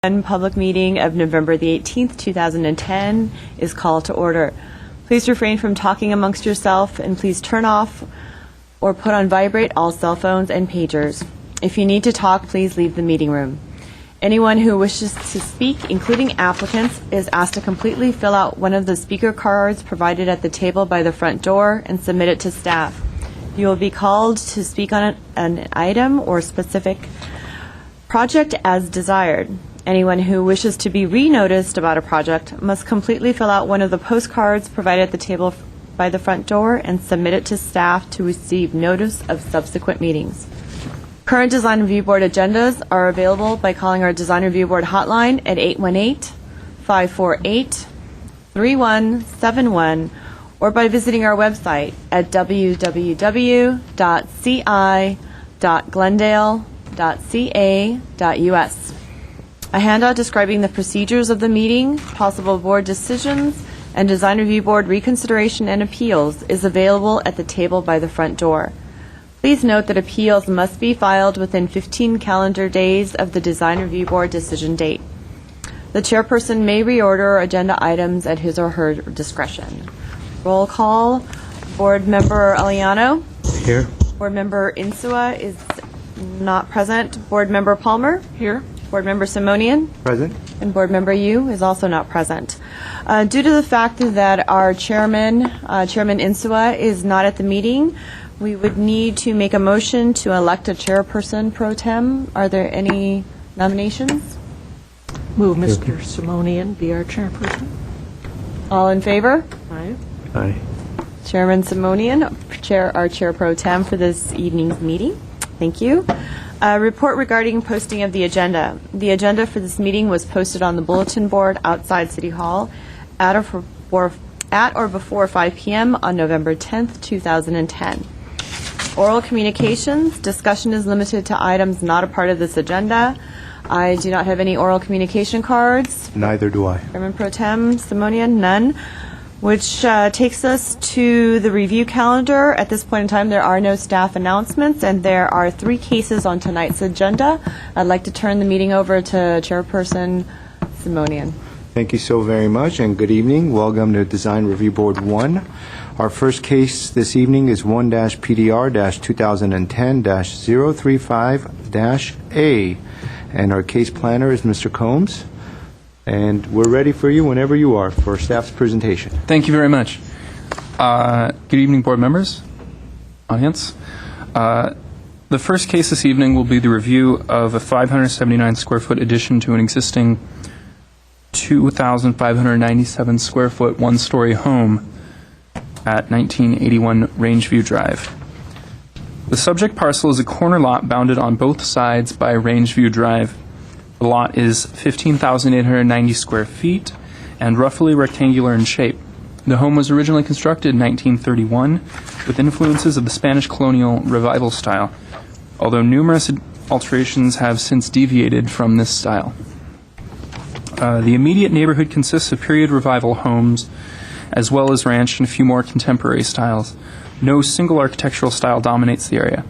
Public meeting of November the 18th, 2010 is called to order. Please refrain from talking amongst yourself and please turn off or put on vibrate all cell phones and pagers. If you need to talk, please leave the meeting room. Anyone who wishes to speak, including applicants, is asked to completely fill out one of the speaker cards provided at the table by the front door and submit it to staff. You will be called to speak on an item or specific project as desired. Anyone who wishes to be re-noticed about a project must completely fill out one of the postcards provided at the table by the front door and submit it to staff to receive notice of subsequent meetings. Current Design Review Board agendas are available by calling our Design Review Board hotline at 818-548-3171 or by visiting our website at www.ci.glendale.ca.us. A handout describing the procedures of the meeting, possible board decisions, and Design Review Board reconsideration and appeals is available at the table by the front door. Please note that appeals must be filed within 15 calendar days of the Design Review Board decision date. The chairperson may reorder agenda items at his or her discretion. Roll call. Board Member Aliano. Here. Board Member Insua is not present. Board Member Palmer. Here. Board Member Simonian. Present. And Board Member Yu is also not present. Due to the fact that our Chairman Insua, is not at the meeting, we would need to make a motion to elect a chairperson pro tem. Are there any nominations? Move Mr. Simonian be our chairperson. All in favor? Aye. Aye. Chairman Simonian, our chair pro tem for this evening's meeting. Thank you. Report regarding posting of the agenda. The agenda for this meeting was posted on the bulletin board outside City Hall at or before 5 p.m. on November 10th, 2010. Oral communications. Discussion is limited to items not a part of this agenda. I do not have any oral communication cards. Neither do I. Chairman Pro Tem Simonian, none. Which takes us to the review calendar. At this point in time, there are no staff announcements, and there are 3 cases on tonight's agenda. I'd like to turn the meeting over to Chairperson Simonian. Thank you so very much, and good evening. Welcome to Design Review Board 1. Our first case this evening is 1-PDR-2010-035-A, and our case planner is Mr. Combs. And we're ready for you whenever you are for staff's presentation. Thank you very much. Good evening, board members, audience. The first case this evening will be the review of a 579 square foot addition to an existing 2,597 square foot one-story home at 1981 Rangeview Drive. The subject parcel is a corner lot bounded on both sides by Rangeview Drive. The lot is 15,890 square feet and roughly rectangular in shape. The home was originally constructed in 1931 with influences of the Spanish colonial revival style, although numerous alterations have since deviated from this style. The immediate neighborhood consists of period revival homes as well as ranch and a few more contemporary styles. No single architectural style dominates the area.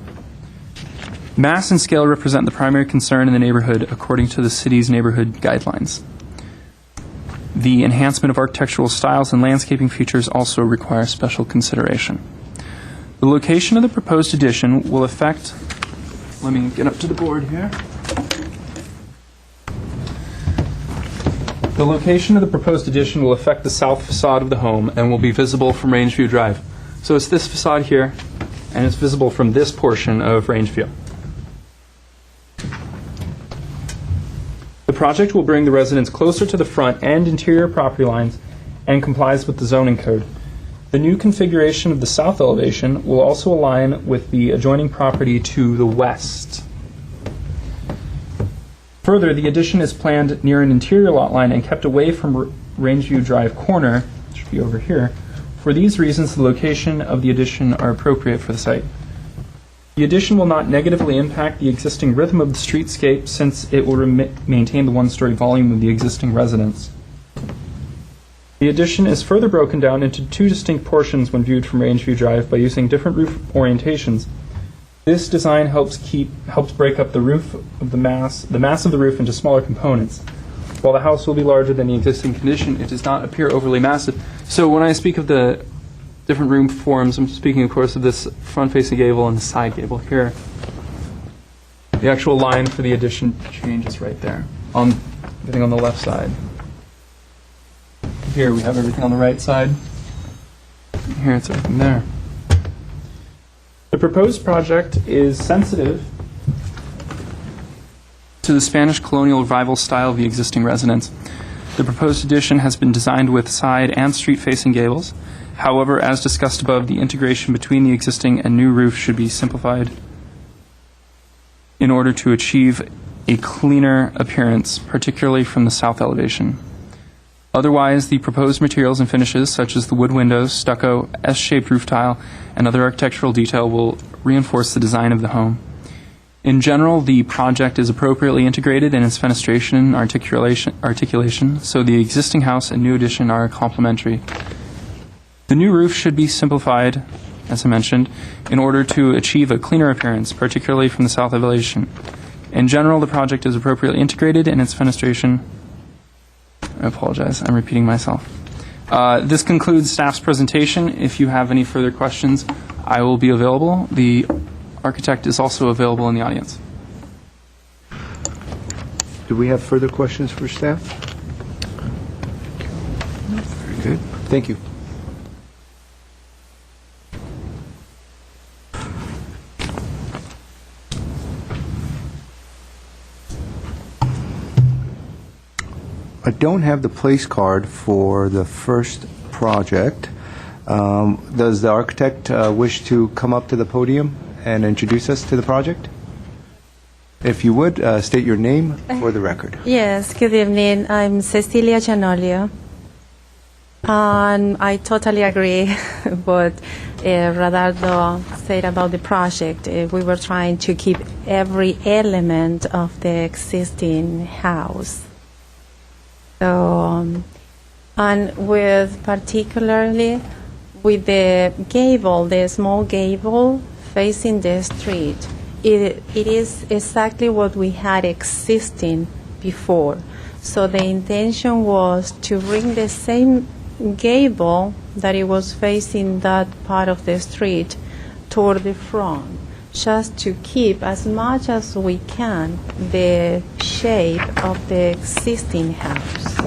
Mass and scale represent the primary concern in the neighborhood according to the city's neighborhood guidelines. The enhancement of architectural styles and landscaping features also require special consideration. The location of the proposed addition will affect, let me get up to the board here. The location of the proposed addition will affect the south facade of the home and will be visible from Rangeview Drive. So it's this facade here, and it's visible from this portion of Rangeview. The project will bring the residence closer to the front and interior property lines and complies with the zoning code. The new configuration of the south elevation will also align with the adjoining property to the west. Further, the addition is planned near an interior lot line and kept away from Rangeview Drive corner, which should be over here. For these reasons, the location of the addition are appropriate for the site. The addition will not negatively impact the existing rhythm of the streetscape since it will maintain the one-story volume of the existing residence. The addition is further broken down into 2 distinct portions when viewed from Rangeview Drive by using different roof orientations. This design helps break up the mass of the roof into smaller components. While the house will be larger than the existing condition, it does not appear overly massive. So when I speak of the different room forms, I'm speaking, of course, of this front-facing gable and the side gable here. The actual line for the addition changes right there, on everything on the left side. Here we have everything on the right side. Here it's everything there. The proposed project is sensitive to the Spanish colonial revival style of the existing residence. The proposed addition has been designed with side and street-facing gables. However, as discussed above, the integration between the existing and new roof should be simplified in order to achieve a cleaner appearance, particularly from the south elevation. Otherwise, the proposed materials and finishes, such as the wood windows, stucco, S-shaped roof tile, and other architectural detail, will reinforce the design of the home. In general, the project is appropriately integrated in its fenestration and articulation, so the existing house and new addition are complementary. The new roof should be simplified, as I mentioned, in order to achieve a cleaner appearance, particularly from the south elevation. In general, the project is appropriately integrated in its fenestration. I apologize, I'm repeating myself. This concludes staff's presentation. If you have any further questions, I will be available. The architect is also available in the audience. Do we have further questions for staff? Very good. Thank you. I don't have the place card for the first project. Does the architect wish to come up to the podium and introduce us to the project? If you would, state your name for the record. Yes, good evening. I'm Cecilia Gianolio. And I totally agree what Radardo said about the project. We were trying to keep every element of the existing house. So, and with particularly with the gable, the small gable facing the street, it is exactly what we had existing before. So the intention was to bring the same gable that it was facing that part of the street toward the front, just to keep as much as we can the shape of the existing house.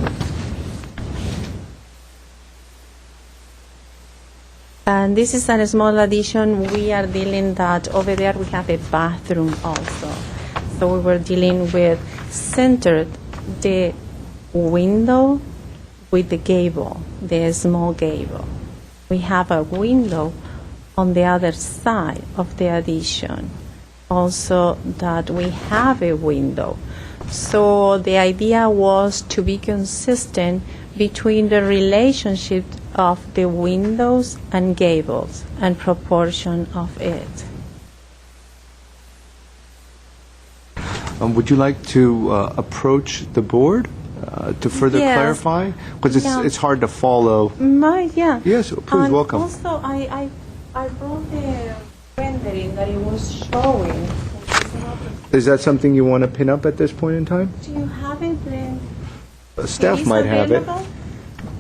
And this is a small addition. We are dealing that over there we have a bathroom also. So we were dealing with centered the window with the gable, the small gable. We have a window on the other side of the addition. Also that we have a window. So the idea was to be consistent between the relationship of the windows and gables and proportion of it. Would you like to approach the board to further Yes. clarify? Because Yeah. it's hard to follow. Yeah. Yes, please, And welcome. Also, I brought the rendering that it was showing. Is that something you want to pin up at this point in time? Do you have it then? Staff Is might have it. available?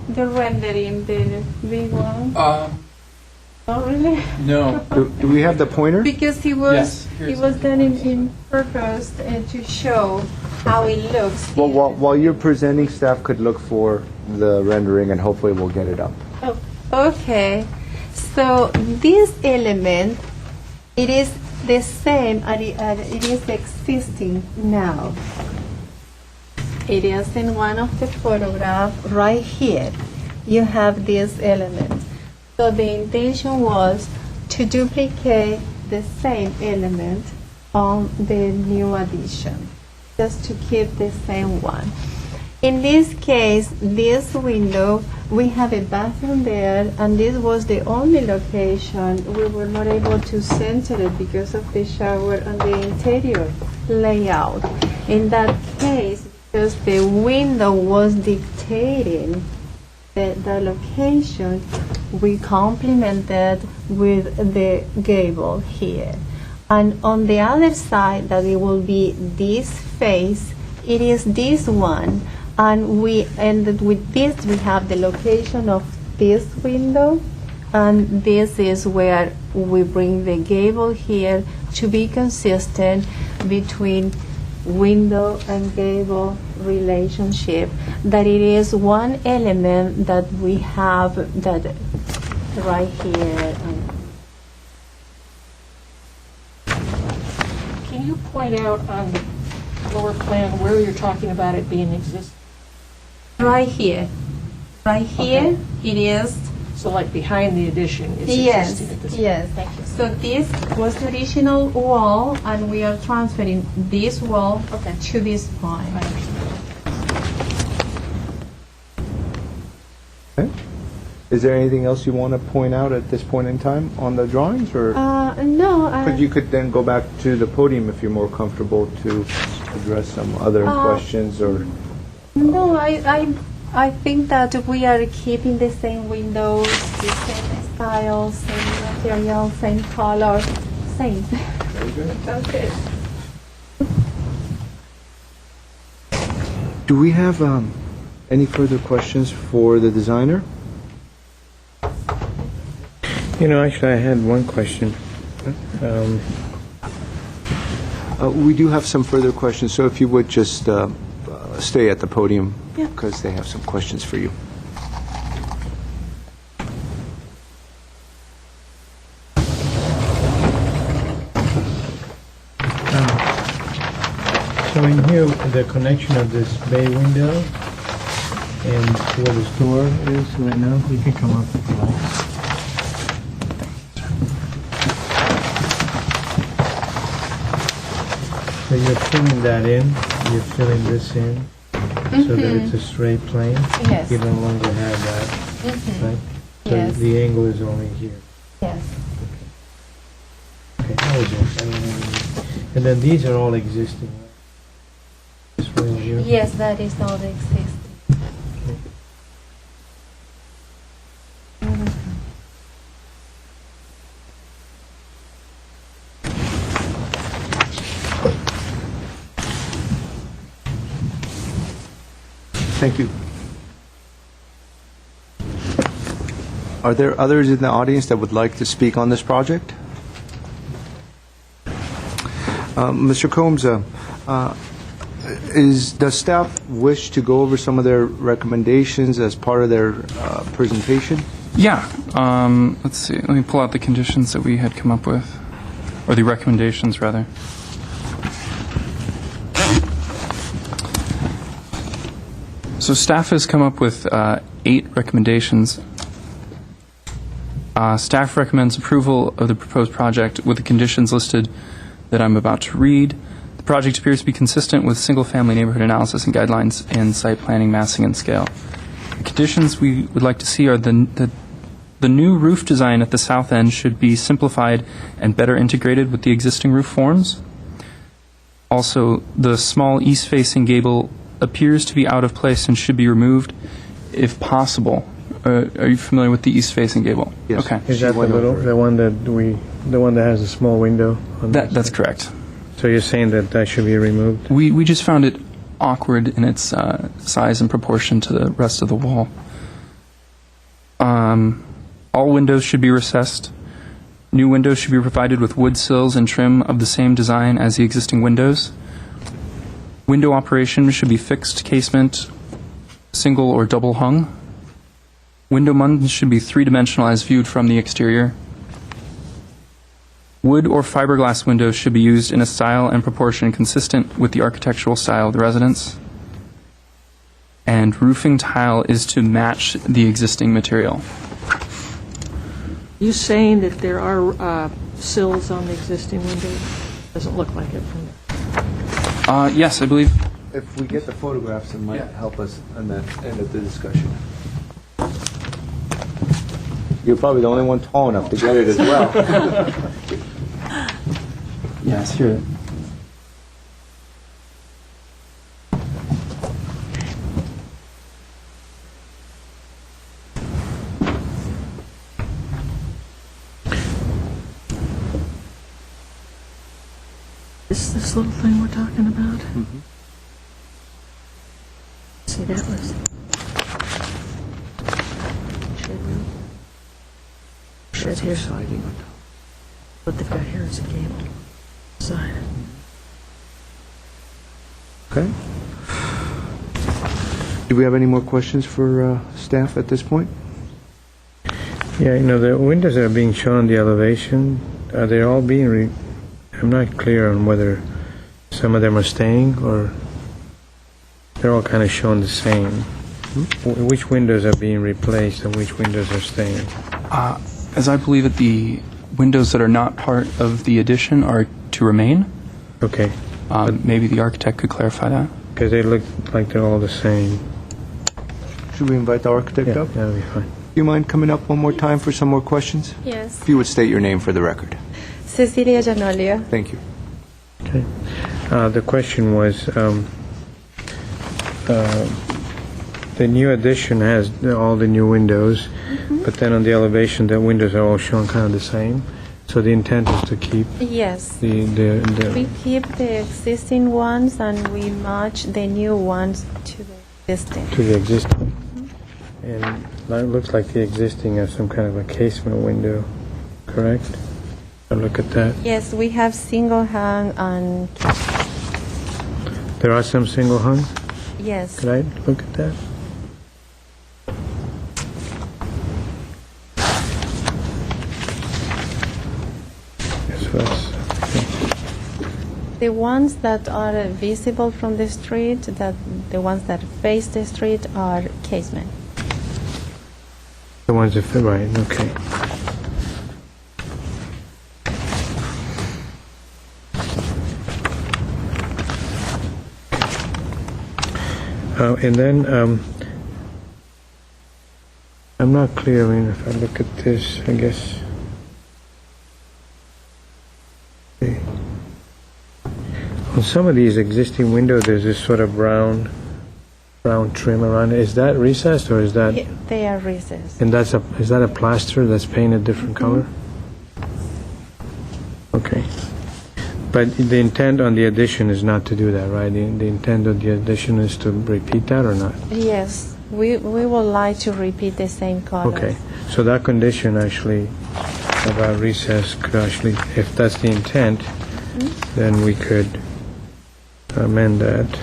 The rendering, the big one? Not really? No. Do we have the pointer? Because Yes, he here's was done in purpose to show how it looks. Well, while you're presenting, staff could look for the rendering and hopefully we'll get it up. Oh, okay. So this element, it is the same as it is existing now. It is in one of the photographs right here. You have this element. So the intention was to duplicate the same element on the new addition, just to keep the same one. In this case, this window, we have a bathroom there, and this was the only location we were not able to center it because of the shower and the interior layout. In that case, because the window was dictating the location, we complemented with the gable here. And on the other side, that it will be this face, it is this one, And we ended with this. We have the location of this window, and this is where we bring the gable here to be consistent between window and gable relationship, that it is one element that we have that right here. Can you point out on the lower plan where you're talking about it being existing? Right here. Right here, it is. So like behind the addition, it's Yes, existing at this yes. Thank you. So this was the original wall, and we are transferring this wall Okay. to this point. I understand. Okay. Is there anything else you want to point out at this point in time on the drawings, or No. but you could then go back to the podium if you're more comfortable to address some other questions or? No, I think that we are keeping the same windows, the same style, same material, same color, same. Very good. That's it. Do we have any further questions for the designer? Actually, I had one question. We do have some further questions, so if you would just stay at the podium, because they have some questions for you. So in here, the connection of this bay window and where this door is right now, you can come up if you like. So you're filling that in, you're filling this in, so that it's a straight plane? Yes. You no longer have that, right? So Yes. the angle is only here. Yes. Okay, that was it. I don't have any- And then these are all existing, right? This rail here? Yes, that is all the existing. Thank you. Are there others in the audience that would like to speak on this project? Mr. Combs, does staff wish to go over some of their recommendations as part of their presentation? Yeah. Let's see. Let me pull out the conditions that we had come up with, or the recommendations, rather. So staff has come up with 8 recommendations. Staff recommends approval of the proposed project with the conditions listed that I'm about to read. The project appears to be consistent with single-family neighborhood analysis and guidelines in site planning, massing, and scale. The conditions we would like to see are the new roof design at the south end should be simplified and better integrated with the existing roof forms. Also, the small east-facing gable appears to be out of place and should be removed if possible. Are you familiar with the east-facing gable? Yes. Okay. Is that the little, the one that has a small window? On this That's side? correct. So you're saying that that should be removed? We just found it awkward in its size and proportion to the rest of the wall. All windows should be recessed. New windows should be provided with wood sills and trim of the same design as the existing windows. Window operation should be fixed casement, single or double hung. Window munds should be three-dimensional as viewed from the exterior. Wood or fiberglass windows should be used in a style and proportion consistent with the architectural style of the residence. And roofing tile is to match the existing material. You saying that there are sills on the existing window? Doesn't look like it from there. Yes, I believe. If we get the photographs, it might help us on that end of the discussion. You're probably the only one tall enough to get it as well. Yes, here. Is this little thing we're talking about? Mm-hmm. It's See, that was. Shed here. What they've got here is a gable side. Okay. Do we have any more questions for staff at this point? Yeah, the windows that are being shown on the elevation, are they all being I'm not clear on whether some of them are staying or they're all kind of shown the same. Which windows are being replaced and which windows are staying? As I believe it, the windows that are not part of the addition are to remain. Okay, Maybe the architect could clarify that. because they look like they're all the same. Should we invite the architect Yeah, up? that'll be fine. Do you mind coming up one more time for some more questions? Yes. If you would state your name for the record. Cecilia Gianolio. Thank you. Okay. The question was, the new addition has all the new windows, but then on the elevation, the windows are all shown kind of the same. So the intent is to keep Yes. the We keep the existing ones and we match the new ones to the existing. to the existing. And it looks like the existing has some kind of a casement window, correct? I look at that. Yes, we have single hang and There are some single hung. yes. Could I look at that? Yes, that's. The ones that are visible from the street, the ones that face the street are casement. The ones that fit, right, okay. And then, I'm not clear, I mean, if I look at this, I guess. Okay. On some of these existing windows, there's this sort of brown trim around it. Is that recessed or is that? Yeah, they are recessed. And is that a plaster that's painted different color? Okay. But the intent on the addition is not to do that, right? The intent of the addition is to repeat that or not? Yes, we would like to repeat the same colors. Okay. So that condition actually about recess could actually, if that's the intent, then we could amend that.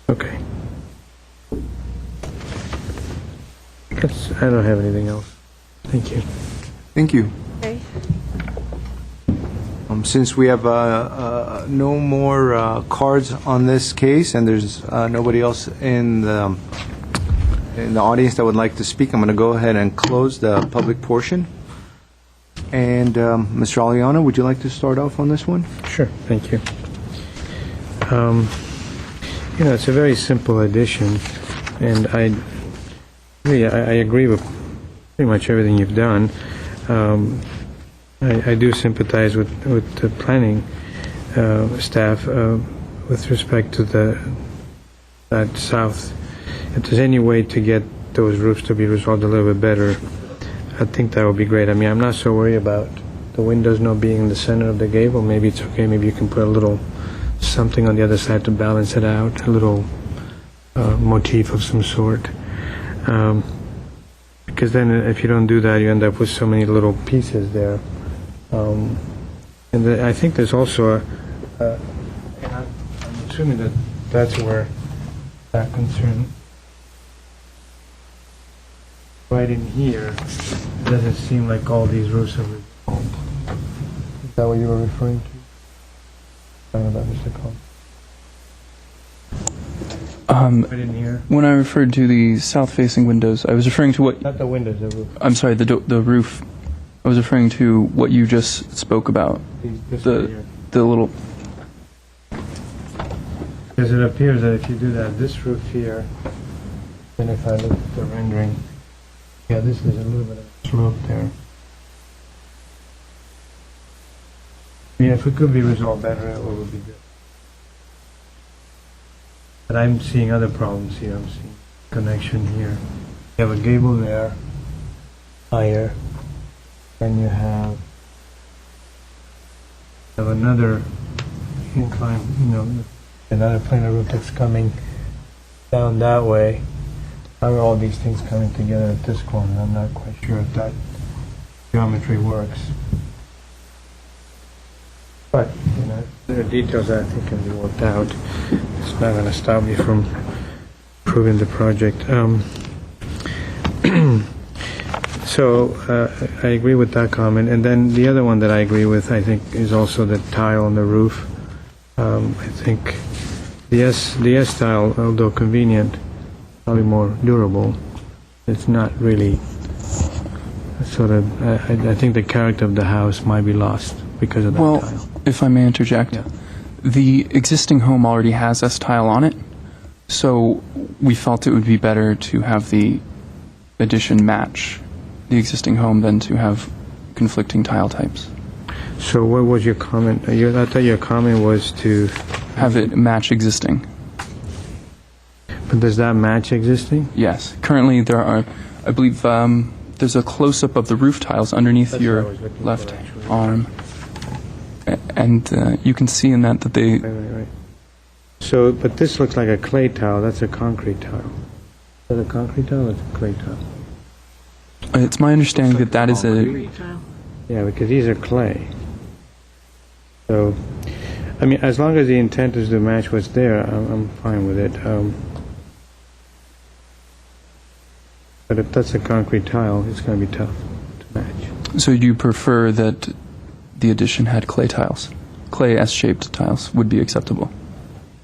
Okay. I don't have anything else. Thank you. Thank you. Okay. Since we have no more cards on this case and there's nobody else in the audience that would like to speak, I'm going to go ahead and close the public portion. And Mr. Aliano, would you like to start off on this one? Sure, thank you. It's a very simple addition, and I agree with pretty much everything you've done. I do sympathize with the planning staff with respect to that south. If there's any way to get those roofs to be resolved a little bit better, I think that would be great. I mean, I'm not so worried about the windows not being in the center of the gable. Maybe it's okay. Maybe you can put a little something on the other side to balance it out, a little motif of some sort. Because then if you don't do that, you end up with so many little pieces there. And I think there's also and I'm assuming that that's where that concern, right in here, it doesn't seem like all these roofs are resolved. Is that what you were referring to? I don't know about Mr. Combs. Right in here? When I referred to the south-facing windows, I was referring to what... Not the windows, the roof. I'm sorry, the roof. I was referring to what you just spoke about. This right here. The little... Because it appears that if you do that, this roof here, then if I look at the rendering, yeah, this is a little bit of a slope there. I mean, if it could be resolved better, it would be good. But I'm seeing other problems here. I'm seeing connection here. You have a gable there, higher, and you have another incline, another planar roof that's coming down that way. How are all these things coming together at this corner? I'm not quite sure if that geometry works. But, there are details that I think can be worked out. It's not going to stop me from approving the project. So I agree with that comment. And then the other one that I agree with, I think, is also the tile on the roof. I think the S tile, although convenient, probably more durable. It's not really sort of. I think the character of the house might be lost because of that Well, tile. if I may interject, Yeah. the existing home already has S-tile on it, so we felt it would be better to have the addition match the existing home than to have conflicting tile types. So what was your comment? I thought your comment was to. Have it match existing. But does that match existing? Yes. Currently, there are, I believe, there's a close-up of the roof tiles underneath That's your what I was looking for, left actually. arm. And you can see in that they... Right. So, but this looks like a clay tile. That's a concrete tile. Is that a concrete tile or is it a clay tile? It's my understanding that that is a... Yeah, because these are clay. So, I mean, as long as the intent is to match what's there, I'm fine with it. But if that's a concrete tile, it's going to be tough to match. So you prefer that the addition had clay tiles? Clay S-shaped tiles would be acceptable.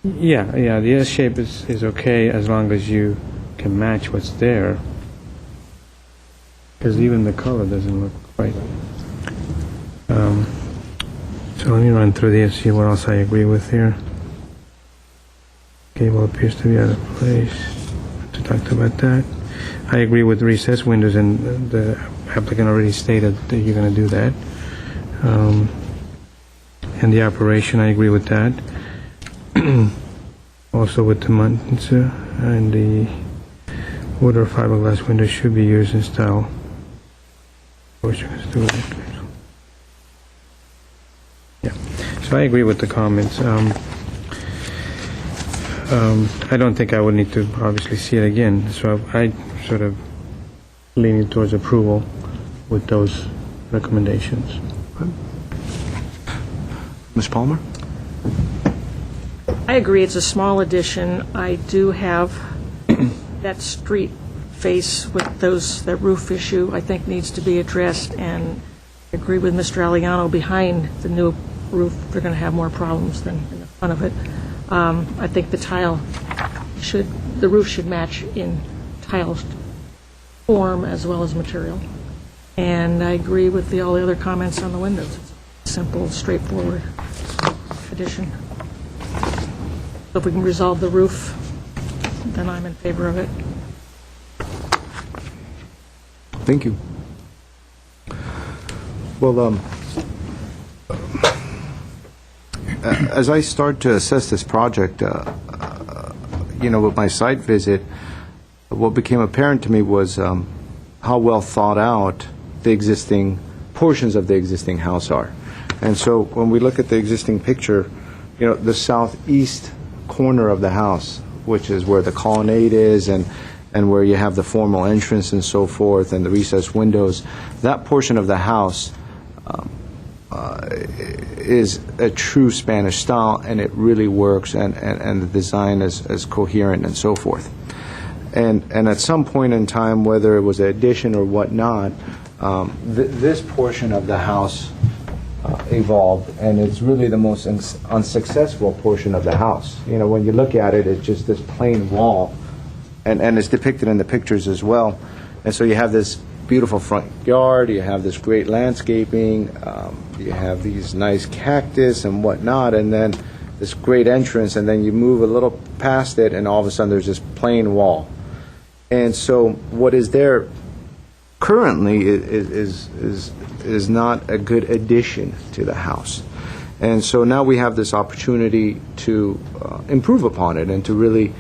Yeah, the S shape is okay as long as you can match what's there. Because even the color doesn't look quite. So let me run through these, see what else I agree with here. Gable appears to be out of place. We talked about that. I agree with recessed windows, and the applicant already stated that you're going to do that. And the operation, I agree with that. Also with the mountains and the wood or fiberglass windows should be used in style. Yeah, so I agree with the comments. I don't think I would need to obviously see it again, so I sort of leaning towards approval with those recommendations. Ms. Palmer? I agree, it's a small addition. I do have that street face with that roof issue, I think needs to be addressed, and I agree with Mr. Aliano, behind the new roof, they're going to have more problems than in the front of it. I think the roof should match in tile form as well as material. And I agree with all the other comments on the windows. It's a simple, straightforward addition. So if we can resolve the roof, then I'm in favor of it. Thank you. Well, as I start to assess this project, with my site visit, what became apparent to me was how well thought out the existing portions of the existing house are. And so when we look at the existing picture, the southeast corner of the house, which is where the colonnade is and where you have the formal entrance and so forth and the recessed windows, that portion of the house is a true Spanish style, and it really works, and the design is coherent and so forth. And at some point in time, whether it was an addition or whatnot, this portion of the house evolved, and it's really the most unsuccessful portion of the house. When you look at it, it's just this plain wall, and it's depicted in the pictures as well. And so you have this beautiful front yard, you have this great landscaping, you have these nice cactus and whatnot, and then this great entrance, and then you move a little past it, and all of a sudden there's this plain wall. And so what is there currently is not a good addition to the house. And so now we have this opportunity to improve upon it and to really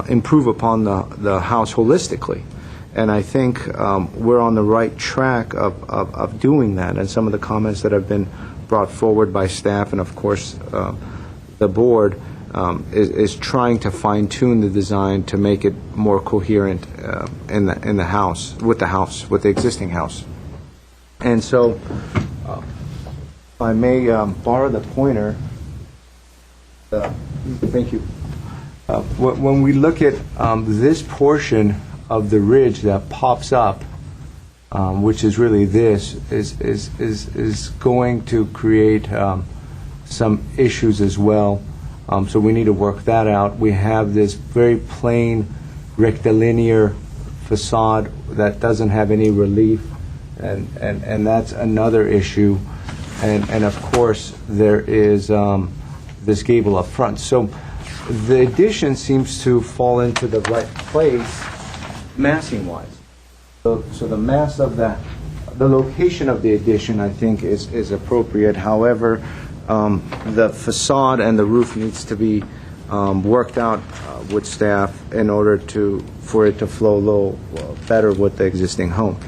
improve upon the house holistically. And I think we're on the right track of doing that. And some of the comments that have been brought forward by staff and, of course, the board is trying to fine-tune the design to make it more coherent in the house, with the existing house. And so, if I may borrow the pointer. Thank you. When we look at this portion of the ridge that pops up, which is really this, is going to create some issues as well. So we need to work that out. We have this very plain rectilinear facade that doesn't have any relief, and that's another issue. And of course, there is this gable up front. So the addition seems to fall into the right place massing-wise. So the mass of the location of the addition, I think, is appropriate. However, the facade and the roof needs to be worked out with staff in order for it to flow better with the existing home.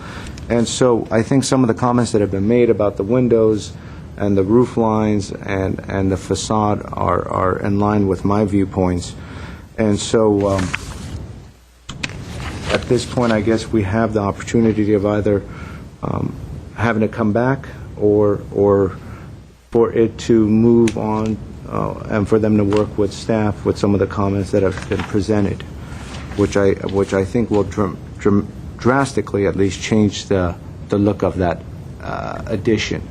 And so I think some of the comments that have been made about the windows and the roof lines and the facade are in line with my viewpoints. And so at this point, I guess we have the opportunity of either having to come back or for it to move on and for them to work with staff with some of the comments that have been presented, which I think will drastically at least change the look of that addition.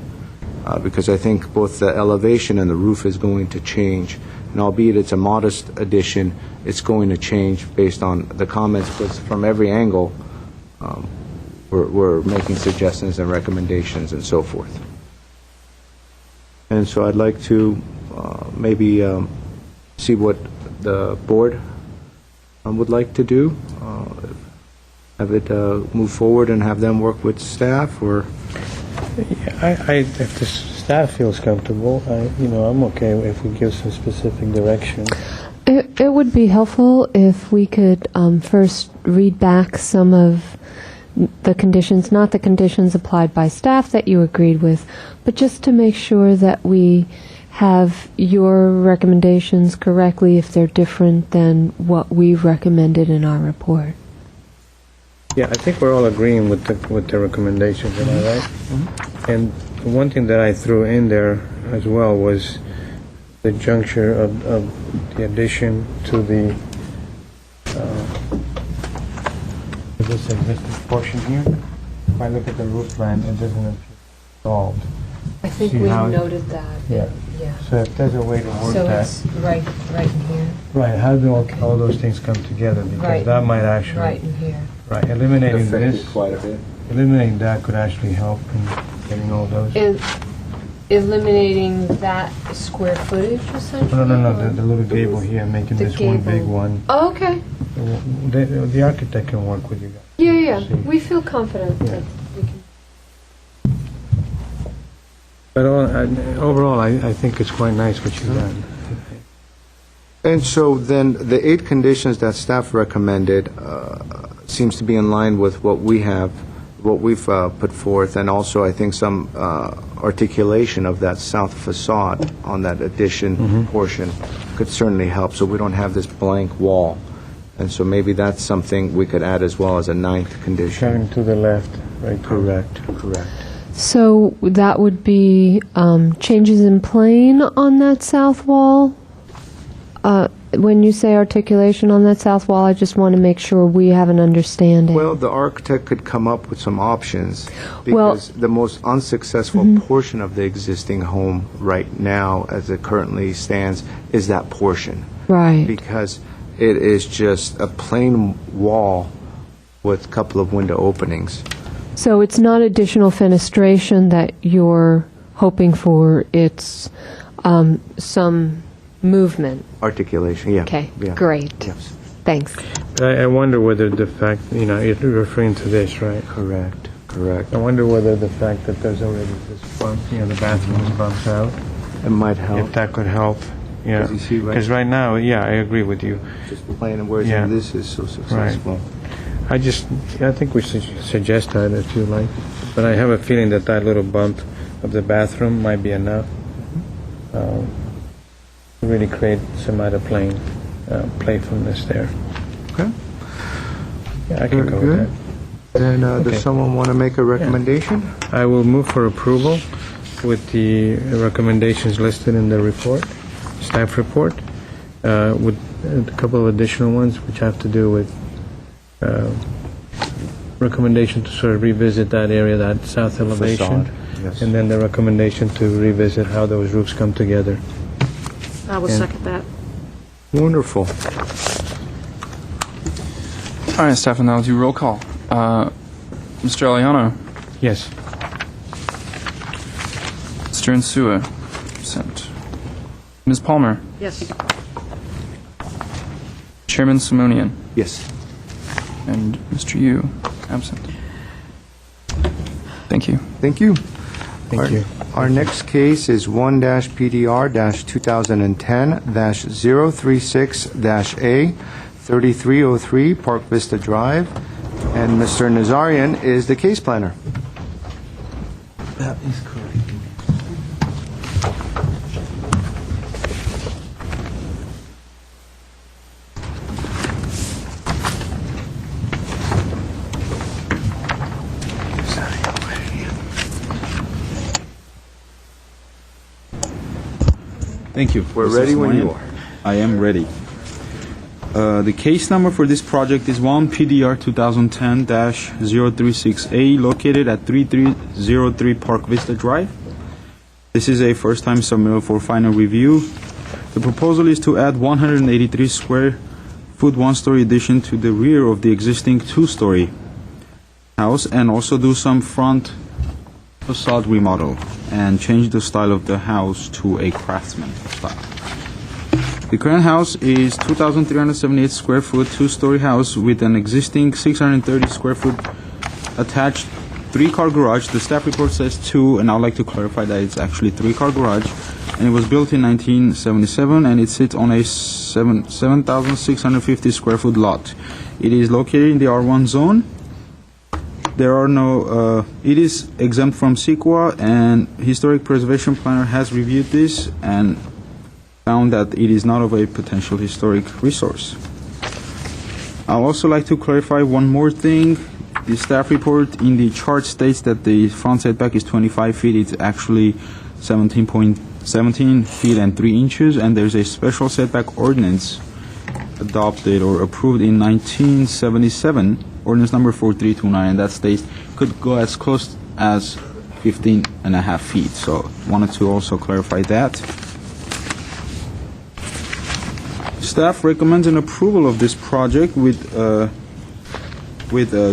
Because I think both the elevation and the roof is going to change. And albeit it's a modest addition, it's going to change based on the comments, because from every angle, we're making suggestions and recommendations and so forth. And so I'd like to maybe see what the board would like to do. Have it move forward and have them work with staff, or... If the staff feels comfortable, I'm okay if we give some specific direction. It would be helpful if we could first read back some of the conditions, not the conditions applied by staff that you agreed with, but just to make sure that we have your recommendations correctly if they're different than what we've recommended in our report. Yeah, I think we're all agreeing with the recommendations, am I right? Mm-hmm. And one thing that I threw in there as well was the juncture of the addition to the this existing portion here. If I look at the roof line, it doesn't appear solved. I think See we how noted that. Yeah. So if there's a way to work So that. it's right in here. Right, how do all those things come together? Because Right. that might actually... Right in here. Right, eliminating affected this, quite a bit. eliminating that could actually help in getting all those. Eliminating that square footage, essentially? No, the little gable here, making The this one big gable. one. Oh, okay. The architect can work with you guys. Yeah. See. We feel confident Yeah. that we can. But overall, I think it's quite nice what you've done. And so then the 8 conditions that staff recommended seems to be in line with what we've put forth, and also I think some articulation of that south facade on that addition portion could certainly help, so we don't have this blank wall. And so maybe that's something we could add as well as a 9th condition. Turning to the left, right? Correct. So that would be changes in plane on that south wall? When you say articulation on that south wall, I just want to make sure we have an understanding. Well, the architect could come up with some options, Well- because the most unsuccessful portion of the existing home right now, as it currently stands, is that portion. Right. Because it is just a plain wall with a couple of window openings. So it's not additional fenestration that you're hoping for, it's some movement. Articulation, yeah. Okay, Yeah. great. Yes. Thanks. I wonder whether the fact, you're referring to this, right? Correct. I wonder whether the fact that there's already this bump, the bathroom is bumped out, It might help. if that could help. Yeah, 'Cause you see, right- because right now, yeah, I agree with you. Just plain, whereas Yeah. this is so successful. I think we should suggest that if you like. But I have a feeling that little bump of the bathroom might be enough. really create some other playfulness there. Okay. Yeah, I can Very go good. with Then, Okay. does someone want to make a recommendation? that. I will move for approval with the recommendations listed in the report, staff report, with a couple of additional ones which have to do with recommendation to sort of revisit that area, that south elevation, Facade, yes. and then the recommendation to revisit how those roofs come together. I will Yeah. second that. Wonderful. All right, staff, and now I'll do roll call. Mr. Aliano, Yes. Mr. Insua, absent. Ms. Palmer, Yes. Chairman Simonian, Yes. and Mr. Yu, absent. Thank you. Thank you. Thank you. Our next case is 1-PDR-2010-036-A, 3303 Park Vista Drive, and Mr. Nazarian is the case planner. That is correct. Thank you. We're Mr. ready when you Simonian. I am ready. The case number for this project is 1-PDR 2010-036A, located at 3303 Park Vista Drive. This is a first-time submittal for final review. The proposal is to add 183 square foot one-story addition to the rear of the existing two-story house, and also do some front facade remodel and change the style of the house to a craftsman style. The current house is 2,378 square foot, two-story house with an existing 630 square foot attached three-car garage. The staff report says two, and I'd like to clarify that it's actually three-car garage. And it was built in 1977, and it sits on a 7,650 square foot lot. It is located in the R1 zone. There are no, it is exempt from CEQA, and Historic Preservation Planner has reviewed this and found that it is not of a potential historic resource. I'd also like to clarify one more thing. The staff report in the chart states that the front setback is 25 feet. It's actually 17 feet and 3 inches, and there's a special setback ordinance adopted or approved in 1977, ordinance number 4329, and that states could go as close as 15 and a half feet. So wanted to also clarify that. Staff recommends an approval of this project with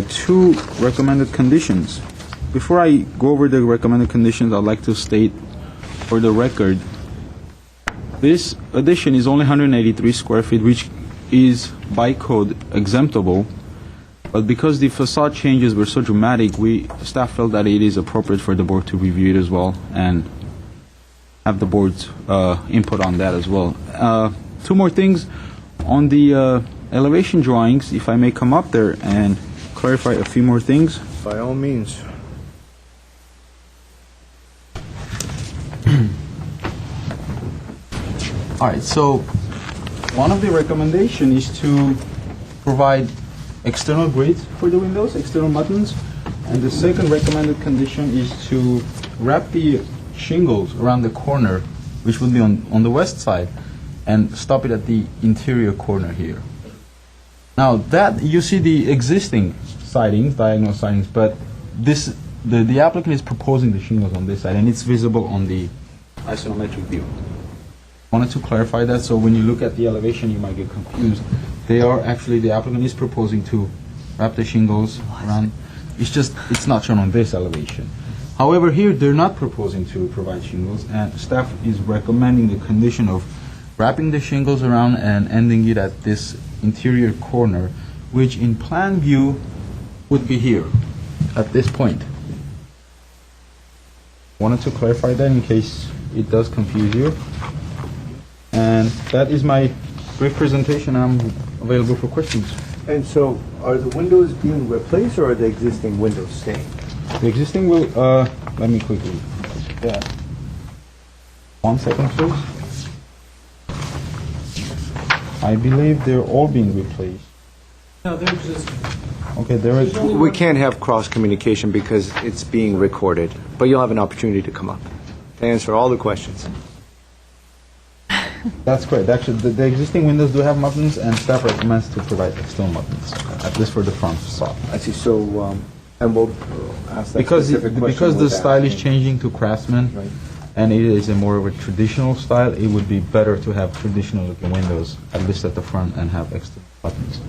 two recommended conditions. Before I go over the recommended conditions, I'd like to state for the record, this addition is only 183 square feet, which is by code exemptable. But because the facade changes were so dramatic, staff felt that it is appropriate for the board to review it as well and have the board's input on that as well. Two more things on the elevation drawings, if I may come up there and clarify a few more things. By all means. All right, so one of the recommendation is to provide external grids for the windows, external buttons, and the second recommended condition is to wrap the shingles around the corner, which would be on the west side, and stop it at the interior corner here. Now that you see the existing sidings, diagonal sidings, but this the applicant is proposing the shingles on this side, and it's visible on the isometric view. Wanted to clarify that, so when you look at the elevation, you might get confused. They are actually, the applicant is proposing to wrap the shingles around. It's not shown on this elevation. However, here they're not proposing to provide shingles, and staff is recommending the condition of wrapping the shingles around and ending it at this interior corner, which in plan view would be here, at this point. Wanted to clarify that in case it does confuse you. And that is my brief presentation. I'm available for questions. And so, are the windows being replaced, or are the existing windows staying? The existing will, let me quickly, yeah. 1 second, please. I believe they're all being replaced. No, they're just. Okay, there is. We can't have cross-communication because it's being recorded, but you'll have an opportunity to come up to answer all the questions. That's correct. Actually, the existing windows do have muttons, and staff recommends to provide external muttons, at least for the front facade. I see. So, and we'll ask that Because specific question because the with that. style is changing to Craftsman, Right. and it is a more of a traditional style, it would be better to have traditional-looking windows, at least at the front, and have external buttons.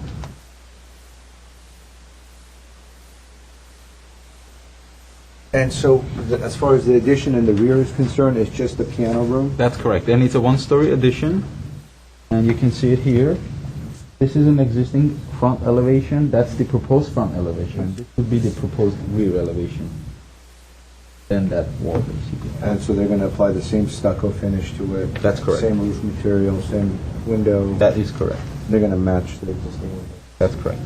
And so, as far as the addition in the rear is concerned, it's just the piano room? That's correct. And it's a one-story addition, and you can see it here. This is an existing front elevation. That's the proposed front elevation. This would be the proposed rear elevation. Then that wall, basically. And so they're going to apply the same stucco finish to it? That's correct. Same roof material, same window? That is correct. They're going to match the existing window? That's correct.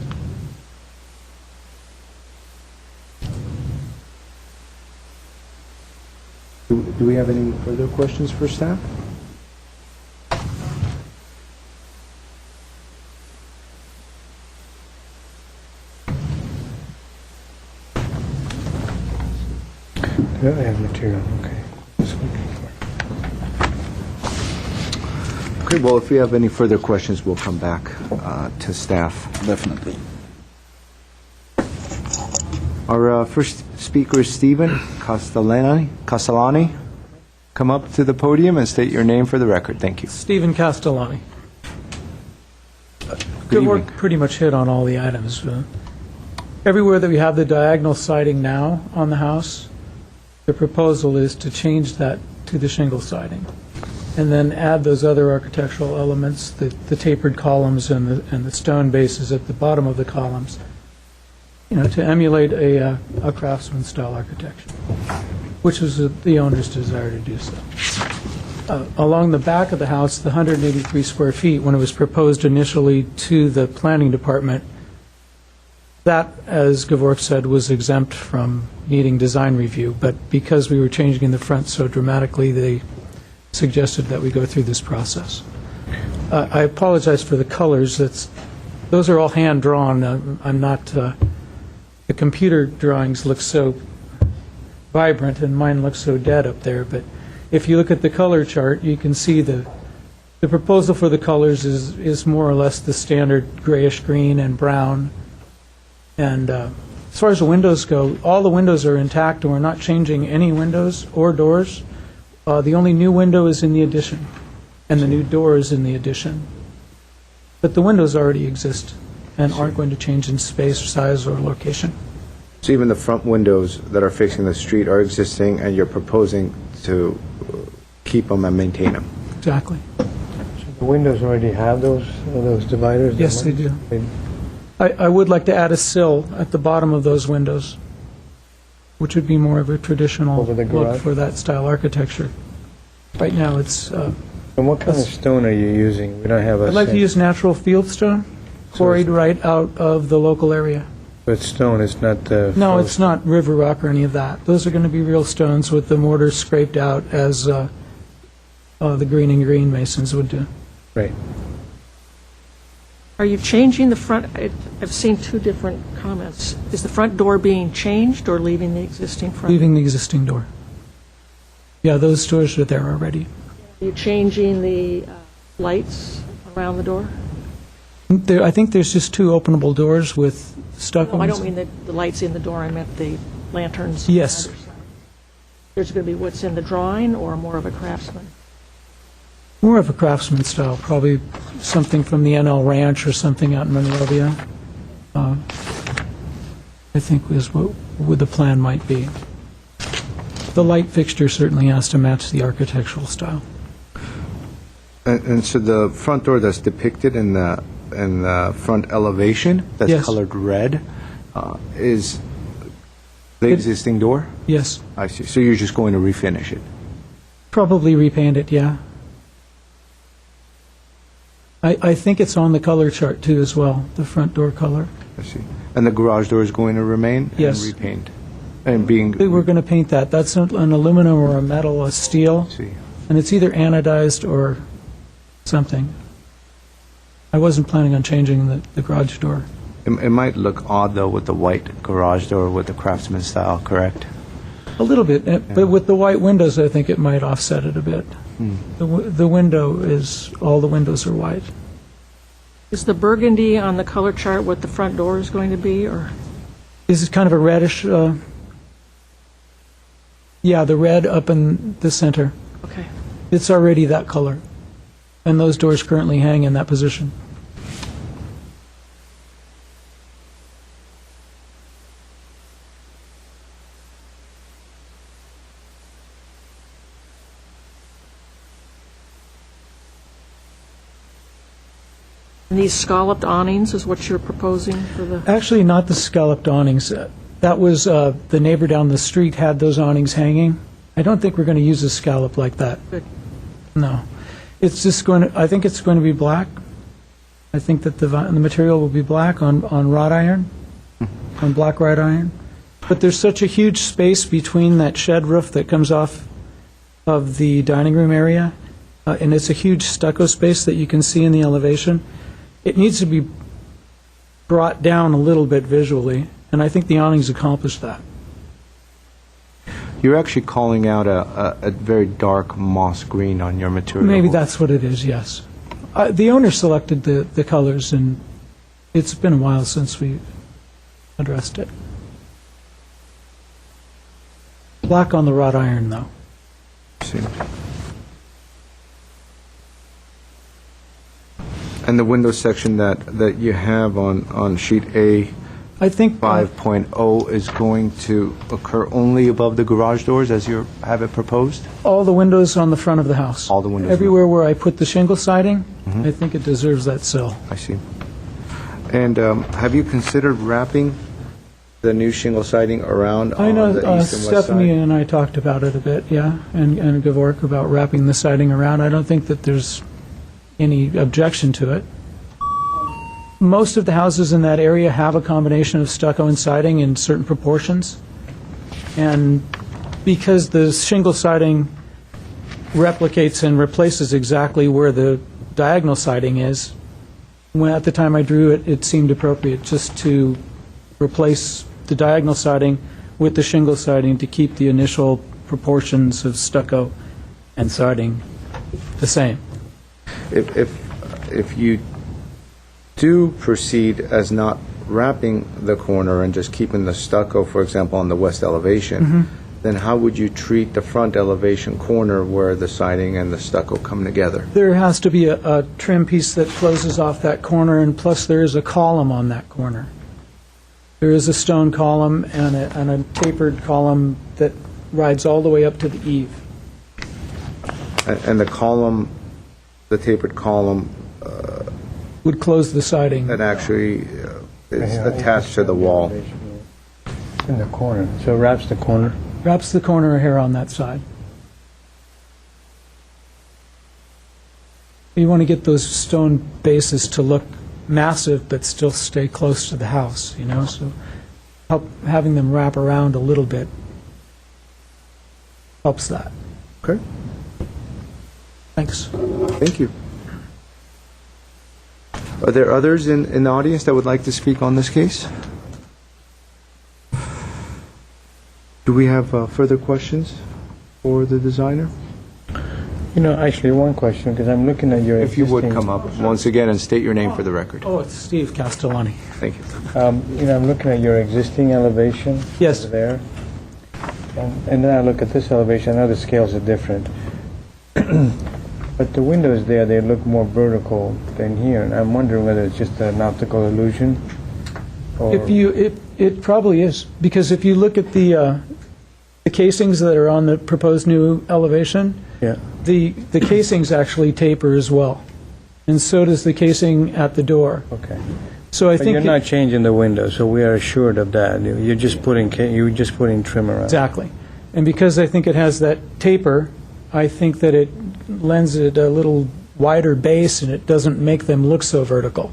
Do we have any further questions for staff? I have material, okay. Okay, well, if we have any further questions, we'll come back to staff. Definitely. Our first speaker is Stephen Castellani. Come up to the podium and state your name for the record. Thank you. Stephen Castellani. Good work, pretty much hit on all the items. Everywhere that we have the diagonal siding now on the house, the proposal is to change that to the shingle siding, and then add those other architectural elements, the tapered columns and the stone bases at the bottom of the columns, to emulate a craftsman-style architecture, which was the owner's desire to do so. Along the back of the house, the 183 square feet, when it was proposed initially to the planning department, that, as Gevork said, was exempt from needing design review, but because we were changing in the front so dramatically, they suggested that we go through this process. I apologize for the colors. Those are all hand-drawn. I'm not... the computer drawings look so vibrant, and mine looks so dead up there, but if you look at the color chart, you can see the proposal for the colors is more or less the standard grayish-green and brown. And as far as the windows go, all the windows are intact, and we're not changing any windows or doors. The only new window is in the addition, and the new door is in the addition. But the windows already exist and aren't going to change in space, size, or location. So even the front windows that are facing the street are existing, and you're proposing to keep them and maintain them? Exactly. The windows already have those dividers? Yes, they do. I would like to add a sill at the bottom of those windows, which would be more of a traditional Over the look garage? for that style architecture. Right now, it's... And what kind of stone are you using? We don't have a... I'd like to use natural fieldstone, quarried right out of the local area. But stone, it's not the... No, it's not river rock or any of that. Those are going to be real stones with the mortar scraped out as the green and green masons would do. Right. Are you changing the front? I've seen two different comments. Is the front door being changed or leaving the existing front? Leaving the existing door. Yeah, those doors are there already. Are you changing the lights around the door? I think there's just two openable doors with stucco. No, I don't mean the lights in the door. I meant the lanterns. Yes. There's going to be what's in the drawing or more of a craftsman? More of a craftsman style, probably something from the NL Ranch or something out in Monrovia. I think is what the plan might be. The light fixture certainly has to match the architectural style. And so the front door that's depicted in the front elevation, that's Yes. colored red, is the existing door? Yes. I see. So you're just going to refinish it? Probably repaint it, yeah. I think it's on the color chart too as well, the front door color. I see. And the garage door is going to remain? Yes. And repaint? And being... We're going to paint that. That's an aluminum or a metal, a steel, I see. and it's either anodized or something. I wasn't planning on changing the garage door. It might look odd, though, with the white garage door with the Craftsman style, correct? A little bit, but with the white windows, I think it might offset it a bit. The window is, all the windows are white. Is the burgundy on the color chart what the front door is going to be, or? This is kind of a reddish, yeah, the red up in the center. Okay. It's already that color, and those doors currently hang in that position. And these scalloped awnings is what you're proposing for the? Actually, not the scalloped awnings. That was, the neighbor down the street had those awnings hanging. I don't think we're going to use a scallop like that. Good. No. It's just going to, I think it's going to be black. I think that the material will be black on wrought iron, on black wrought iron. But there's such a huge space between that shed roof that comes off of the dining room area, and it's a huge stucco space that you can see in the elevation. It needs to be brought down a little bit visually, and I think the awnings accomplish that. You're actually calling out a very dark moss green on your material. Maybe that's what it is, yes. The owner selected the colors, and it's been a while since we addressed it. Black on the wrought iron, though. See. And the window section that you have on sheet A, I think 5.0 is going to occur only above the garage doors as you have it proposed? all the windows on the front of the house. All the windows. Everywhere where I put the shingle siding, I think it deserves that sill. I see. And have you considered wrapping the new shingle siding around I on know the east and west Stephanie side? and I talked about it a bit, yeah, and Gavork about wrapping the siding around. I don't think that there's any objection to it. Most of the houses in that area have a combination of stucco and siding in certain proportions. And because the shingle siding replicates and replaces exactly where the diagonal siding is, at the time I drew it, it seemed appropriate just to replace the diagonal siding with the shingle siding to keep the initial proportions of stucco and siding the same. If you do proceed as not wrapping the corner and just keeping the stucco, for example, on the west elevation, then how would you treat the front elevation corner where the siding and the stucco come together? There has to be a trim piece that closes off that corner, and plus there is a column on that corner. There is a stone column and a tapered column that rides all the way up to the eave. And the column, the tapered column, Would close the siding. that actually is attached to the wall. In the corner, so it wraps the corner. Wraps the corner here on that side. You want to get those stone bases to look massive but still stay close to the house, you know, so having them wrap around a little bit helps that. Okay, Thanks. thank you. Are there others in the audience that would like to speak on this case? Do we have further questions for the designer? You know, actually, one question, because I'm looking at your If you would existing- come up once again and state your name for the record. Oh, it's Steve Castellani. Thank you. You know, I'm looking at your existing elevation. Yes. Over there. And then I look at this elevation, I know the scales are different. But the windows there, they look more vertical than here, and I'm wondering whether it's just an optical illusion, or... It probably is, because if you look at the casings that are on the proposed new elevation, Yeah. the casings actually taper as well, and so does the casing at the door. Okay. So I But think you're not changing the window, so we are assured of that. You're just putting trim around. exactly, and because I think it has that taper, I think that it lends it a little wider base, and it doesn't make them look so vertical.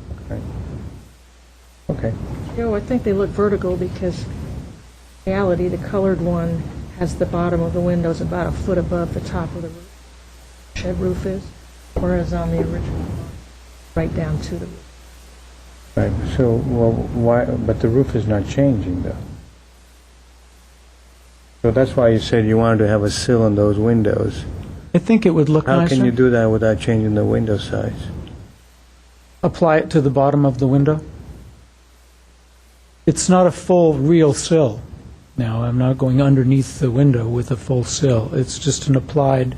Okay. You know, I think they look vertical because in reality, the colored one has the bottom of the windows about a foot above the top of the roof, shed roof is, whereas on the original one, right down to the roof. Right, so, well, why, but the roof is not changing, though. So that's why you said you wanted to have a sill on those windows. I think it would look How nicer. can you do that without changing the window size? Apply it to the bottom of the window. It's not a full real sill. Now, I'm not going underneath the window with a full sill. It's just an applied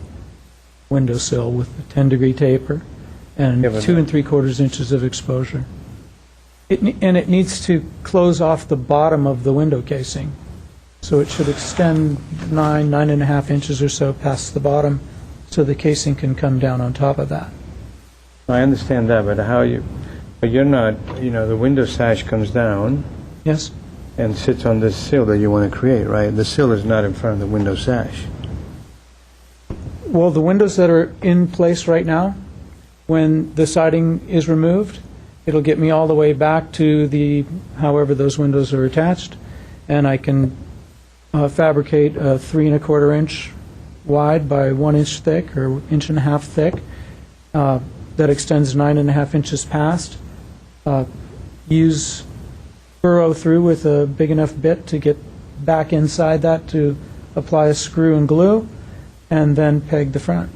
window sill with a 10-degree taper and Yeah, but 2 3/4 inches of exposure. And it needs to close off the bottom of the window casing. So it should extend 9.5 inches or so past the bottom, so the casing can come down on top of that. I understand that, but you're not, the window sash comes down Yes? and sits on this sill that you want to create, right? The sill is not in front of the window sash. Well, the windows that are in place right now, when the siding is removed, it'll get me all the way back to however those windows are attached, and I can fabricate a 3 1/4 inch wide by 1 inch thick or 1.5 inches thick that extends 9.5 inches past. Burrow through with a big enough bit to get back inside that to apply a screw and glue, and then peg the front.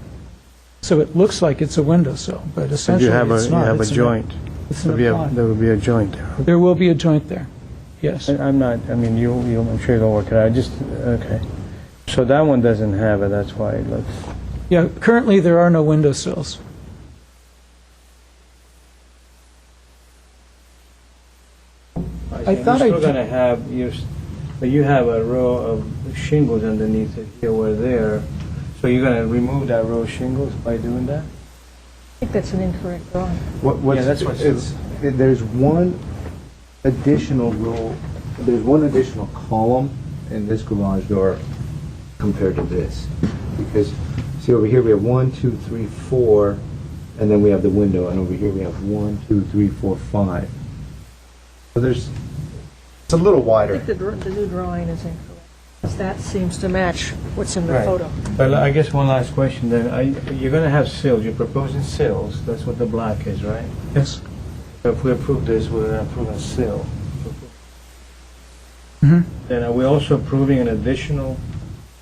So it looks like it's a windowsill, but So essentially you have it's not. a It's an- joint. It's There an would be a- applied. there would be a joint there. There will be a joint there, yes. I'm not, I mean, I'm sure you'll work it out, okay. So that one doesn't have it, that's why it looks, Yeah, currently there are no windowsills. I thought You're I still going to have, but you have a row of shingles underneath it here or there, so you're going to remove that row of shingles by doing that? I think that's an incorrect drawing. What's, Yeah, that's what's- there's one additional row, there's one additional column in this garage door compared to this. Because, see, over here we have 1, 2, 3, 4, and then we have the window, and over here we have 1, 2, 3, 4, 5. So it's a little I wider. think the new drawing is incorrect, because that seems to match what's in the Right. photo. But I guess one last question then, you're going to have sills, you're proposing sills, that's what the black is, right? Yes. So if we approve this, we're approving a sill. Mhm. Then are we also approving an additional,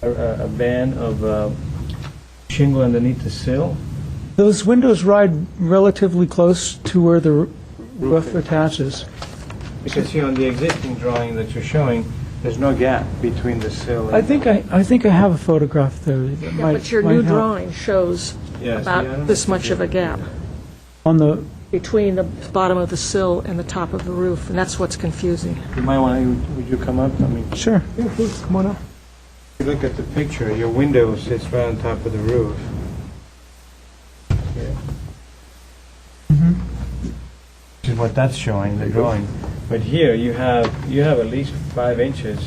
a band of shingle underneath the sill? Those windows ride relatively close to where the roof attaches. Because here on the existing drawing that you're showing, there's no gap between the sill and... I think I have a photograph there. that Yeah, might- but your might new help. drawing shows Yeah, see, I don't about this know. much of a gap On the, between the bottom of the sill and the top of the roof, and that's what's confusing. You might want to, would you come up? I mean, sure. Yeah, please, come on up. if you look at the picture, your window sits right on top of the roof. Which is what that's showing, the drawing. But here, you have at least 5 inches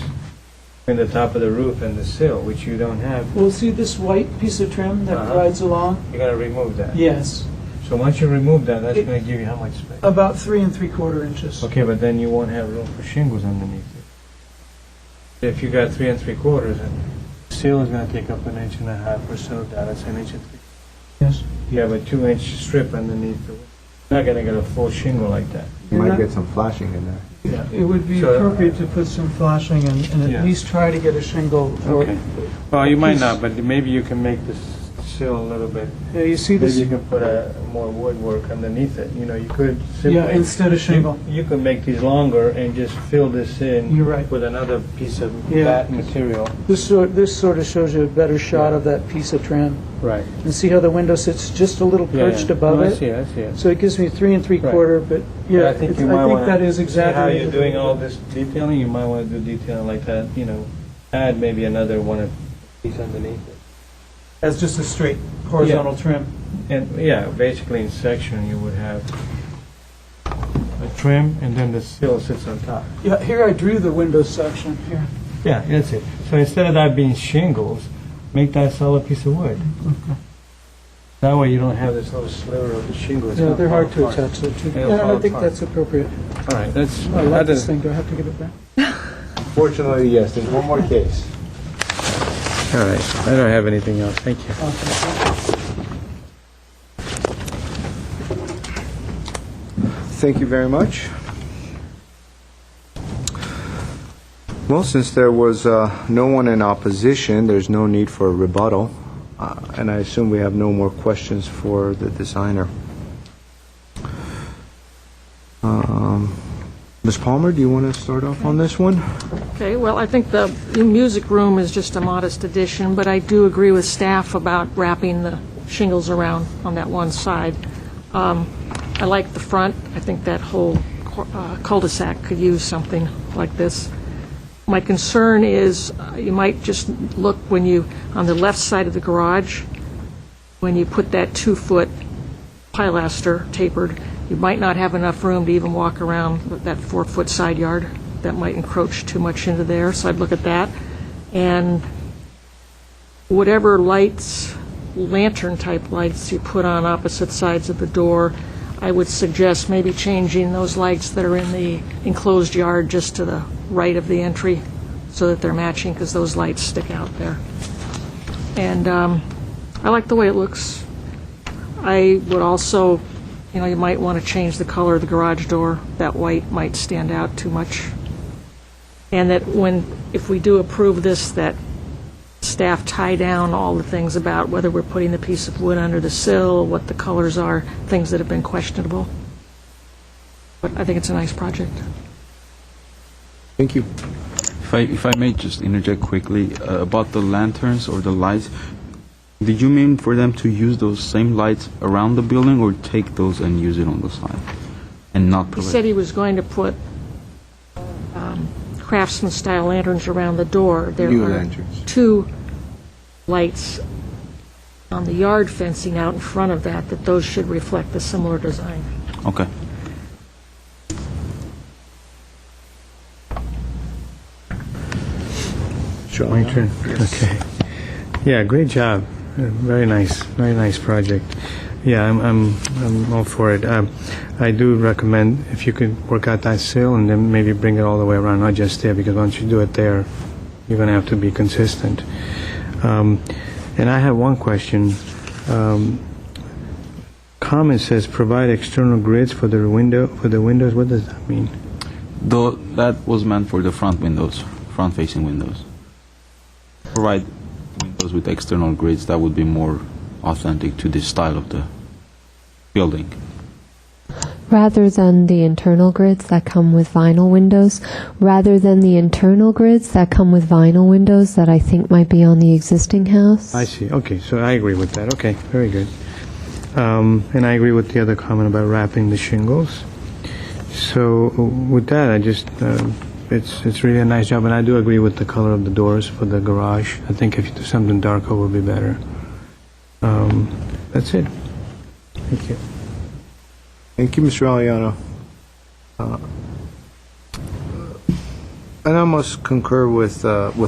between the top of the roof and the sill, which you don't have. We'll see this white piece of trim that Uh-huh. rides along? You got to remove that. Yes, So once you remove that, that's going to give you how much space? about 3 3/4 inches. Okay, but then you won't have room for shingles underneath it. If you got 3 3/4, and sill is going to take up 1.5 inches or so, that's 1 inch and 3. Yes. You have a 2-inch strip underneath the. You're not going to get a full shingle like that. You might get some flashing in there. It would be So- appropriate to put some flashing and Yeah. at least try to get a shingle. or- Okay. Well, you might not, but maybe you can make this sill a little bit. Yeah, you see Maybe this? you can put more woodwork underneath it. You could simply. Yeah, instead of shingle. You could make these longer and just fill this in. You're right. With another piece of Yeah. that material. This sort of shows you a better shot of that piece of trim. Right. And see how the window sits just a little perched above I it? see it. So it gives me 3 3/4, but yeah, But I think you might I think wanna that is see exactly. how you're doing all this detailing. You might want to do detailing like that. Add maybe another one piece underneath it. As just a straight horizontal trim. And basically in section you would have a trim and then the sill sits on top. Yeah, here I drew the window section here. Yeah, that's it. So instead of that being shingles, make that solid piece of wood. That way you don't have this little sliver of the shingle. It's Yeah, gonna they're fall hard to apart. attach to. It'll Yeah, fall I think apart. that's appropriate. All right, that's. I like this thing. Do I have to give it back? Fortunately, yes, there's one more case. All right, I don't have anything else. Thank you. Thank you very much. Well, since there was no one in opposition, there's no need for a rebuttal, and I assume we have no more questions for the designer. Ms. Palmer, do you want to start off on this one? Okay, well, I think the music room is just a modest addition, but I do agree with staff about wrapping the shingles around on that one side. I like the front. I think that whole cul-de-sac could use something like this. My concern is you might just look on the left side of the garage, when you put that 2-foot pilaster tapered, you might not have enough room to even walk around that 4-foot side yard. That might encroach too much into there, so I'd look at that. And whatever lights, lantern-type lights you put on opposite sides of the door, I would suggest maybe changing those lights that are in the enclosed yard just to the right of the entry so that they're matching, because those lights stick out there. And I like the way it looks. I would also, you might want to change the color of the garage door. That white might stand out too much. And that if we do approve this, that staff tie down all the things about whether we're putting the piece of wood under the sill, what the colors are, things that have been questionable. But I think it's a nice project. Thank you. If I may just interject quickly about the lanterns or the lights, did you mean for them to use those same lights around the building or take those and use it on the side and not He provide? said he was going to put craftsman-style lanterns around the door. There New are lanterns. 2 lights on the yard fencing out in front of that those should reflect the similar design. Okay. My turn. Okay. Yeah, great job. Very nice project. Yeah, I'm all for it. I do recommend if you could work out that sill and then maybe bring it all the way around, not just there, because once you do it there, you're going to have to be consistent. And I have one question. Comment says provide external grids for the windows. What does that mean? Though that was meant for the front-facing windows. Provide windows with external grids that would be more authentic to the style of the building. Rather than the internal grids that come with vinyl windows, that I think might be on the existing house. I see. Okay, so I agree with that. Okay, very good. And I agree with the other comment about wrapping the shingles. So with that, I just it's really a nice job, and I do agree with the color of the doors for the garage. I think if you do something darker, would be better. That's it. Thank you. Thank you, Mr. Aliano. And I must concur with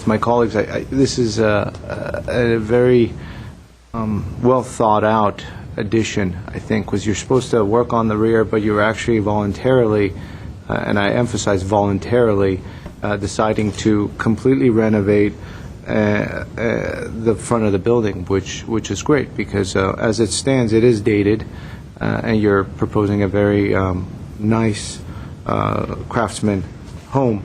my colleagues. This is a very well thought out addition, I think, because you're supposed to work on the rear, but you're actually voluntarily, and I emphasize voluntarily, deciding to completely renovate the front of the building, which is great, because as it stands, it is dated, and you're proposing a very nice craftsman home.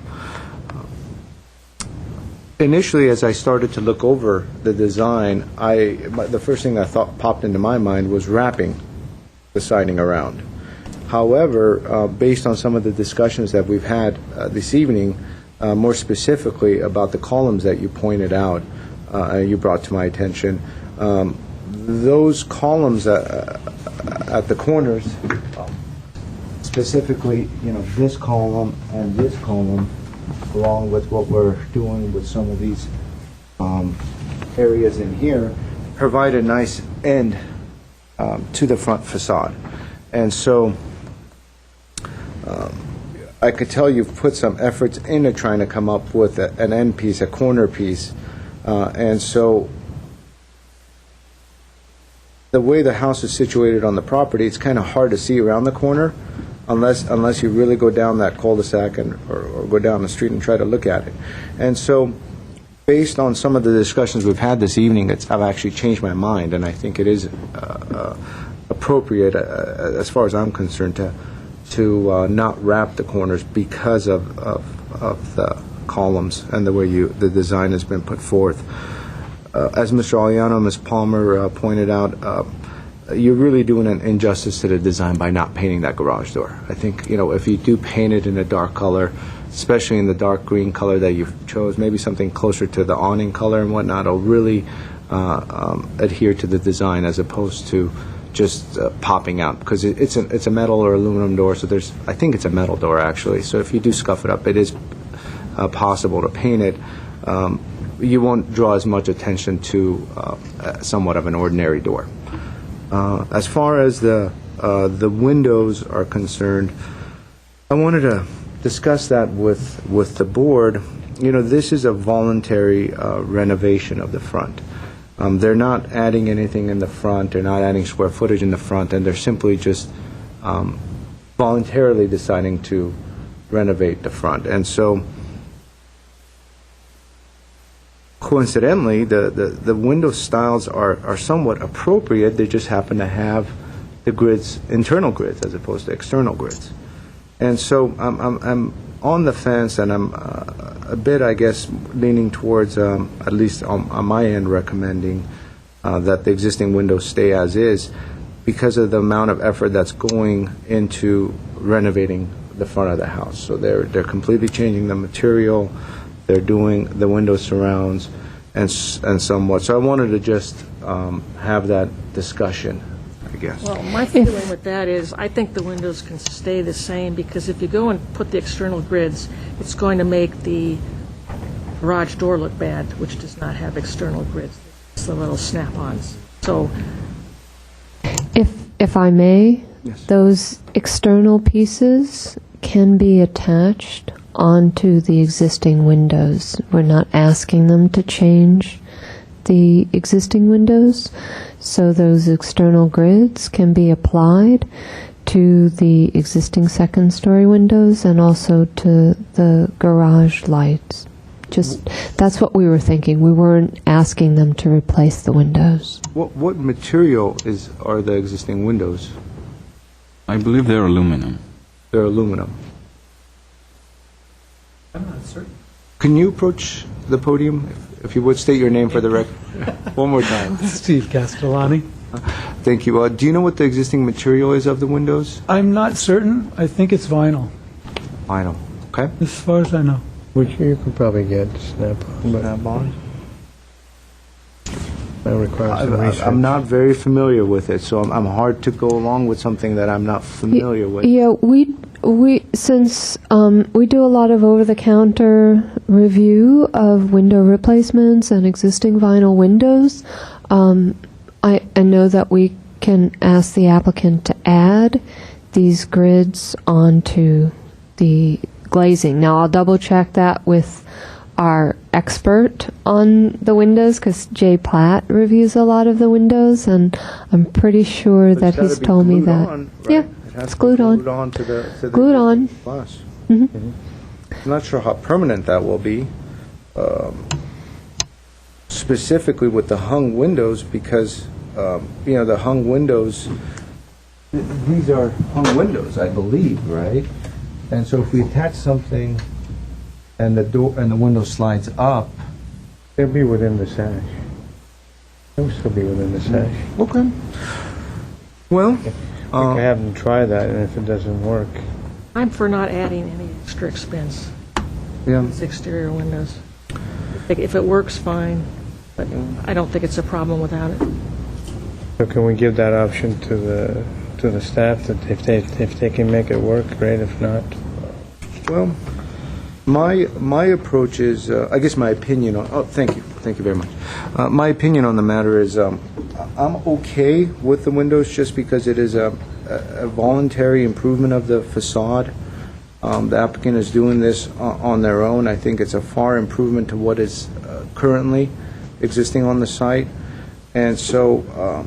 Initially, as I started to look over the design, the first thing I thought popped into my mind was wrapping the siding around. However, based on some of the discussions that we've had this evening, more specifically about the columns that you pointed out, you brought to my attention, those columns at the corners, specifically, this column and this column, along with what we're doing with some of these areas in here, provide a nice end to the front facade. And so I could tell you've put some efforts into trying to come up with an end piece, a corner piece. And so the way the house is situated on the property, it's kind of hard to see around the corner unless you really go down that cul-de-sac or go down the street and try to look at it. And so based on some of the discussions we've had this evening, I've actually changed my mind, and I think it is appropriate, as far as I'm concerned, to not wrap the corners because of the columns and the way the design has been put forth. As Mr. Aliano and Ms. Palmer pointed out, you're really doing an injustice to the design by not painting that garage door. I think, if you do paint it in a dark color, especially in the dark green color that you chose, maybe something closer to the awning color and whatnot, it'll really adhere to the design as opposed to just popping out, because it's a metal or aluminum door. So I think it's a metal door actually. So if you do scuff it up, it is possible to paint it. You won't draw as much attention to somewhat of an ordinary door. As far as the windows are concerned, I wanted to discuss that with the board. This is a voluntary renovation of the front. They're not adding anything in the front. They're not adding square footage in the front, and they're simply just voluntarily deciding to renovate the front. And so, coincidentally, the window styles are somewhat appropriate. They just happen to have the grids, internal grids, as opposed to external grids. And so I'm on the fence, and I'm a bit, I guess, leaning towards, at least on my end, recommending that the existing windows stay as is, because of the amount of effort that's going into renovating the front of the house. So they're completely changing the material. They're doing the window surrounds and somewhat. So I wanted to just have that discussion, I guess. Well, my feeling with that is, I think the windows can stay the same, because if you go and put the external grids, it's going to make the garage door look bad, which does not have external grids. It's the little snap-ons. So, If I may, Yes. those external pieces can be attached onto the existing windows. We're not asking them to change the existing windows, so those external grids can be applied to the existing second-story windows and also to the garage lights. Just, that's what we were thinking. We weren't asking them to replace the windows. What material are the existing windows? I believe they're aluminum. They're aluminum. I'm not certain. Can you approach the podium, if you would, state your name for the record? One more time. Steve Castellani. Thank you. Do you know what the existing material is of the windows? I'm not certain. I think it's vinyl, Vinyl. Okay. as far as I know. Which you could probably get snap-on, but Snap-on. that requires some research. I'm not very familiar with it, so I'm hard to go along with something that I'm not familiar with. Yeah, since we do a lot of over-the-counter review of window replacements and existing vinyl windows, I know that we can ask the applicant to add these grids onto the glazing. Now, I'll double-check that with our expert on the windows, because Jay Platt reviews a lot of the windows, and I'm pretty sure that he's told me that. Yeah, it's glued on. Glued on to the Glued on. glass. Mm-hmm. I'm not sure how permanent that will be, specifically with the hung windows, because the hung windows. These are hung windows, I believe, right? And so if we attach something, and the door and the window slides up. They'll be within the sash. They'll still be within the sash. Okay. Well. We can have them try that, and if it doesn't work, I'm for not adding any extra expense Yeah. to these exterior windows. If it works, fine, but I don't think it's a problem without it. so can we give that option to the staff, that if they can make it work, great. If not, Well, my approach is, I guess my opinion on. Oh, thank you very much. My opinion on the matter is, I'm okay with the windows just because it is a voluntary improvement of the facade. The applicant is doing this on their own. I think it's a far improvement to what is currently existing on the site, and so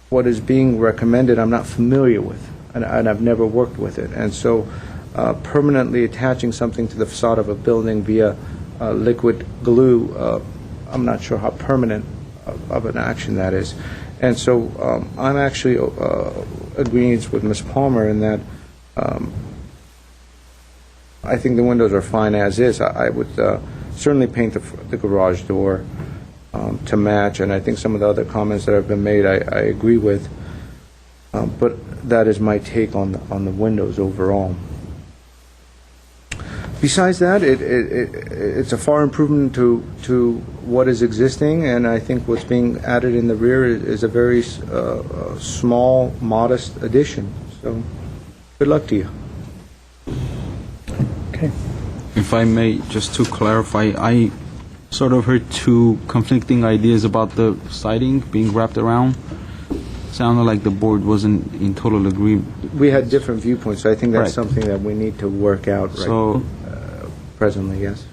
what is being recommended I'm not familiar with, and I've never worked with it, and so permanently attaching something to the facade of a building via liquid glue, I'm not sure how permanent of an action that is. And so I'm actually agreeing with Ms. Palmer in that I think the windows are fine as is. I would certainly paint the garage door to match, and I think some of the other comments that have been made I agree with, but that is my take on the windows overall. Besides that, it's a far improvement to what is existing, and I think what's being added in the rear is a very small, modest addition. So, good luck to you. Okay. If I may, just to clarify, I sort of heard two conflicting ideas about the siding being wrapped around. Sounded like the board wasn't in total agreement. We had different viewpoints, so I think that's Right. something that we need to work out So, presently, yes.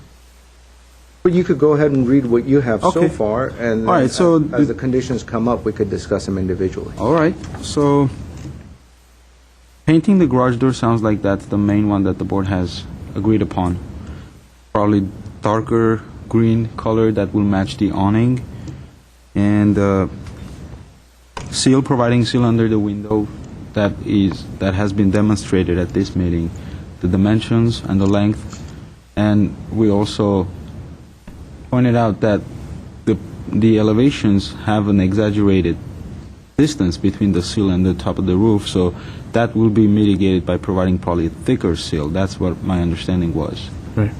But you could go ahead and read what you have so Okay. far, and All right, then so as the conditions come up, we could discuss them individually. all right, so painting the garage door sounds like that's the main one that the board has agreed upon. Probably darker green color that will match the awning, and providing seal under the window that has been demonstrated at this meeting, the dimensions and the length, and we also pointed out that the elevations have an exaggerated distance between the seal and the top of the roof, so that will be mitigated by providing probably a thicker seal. That's what my understanding was. Right.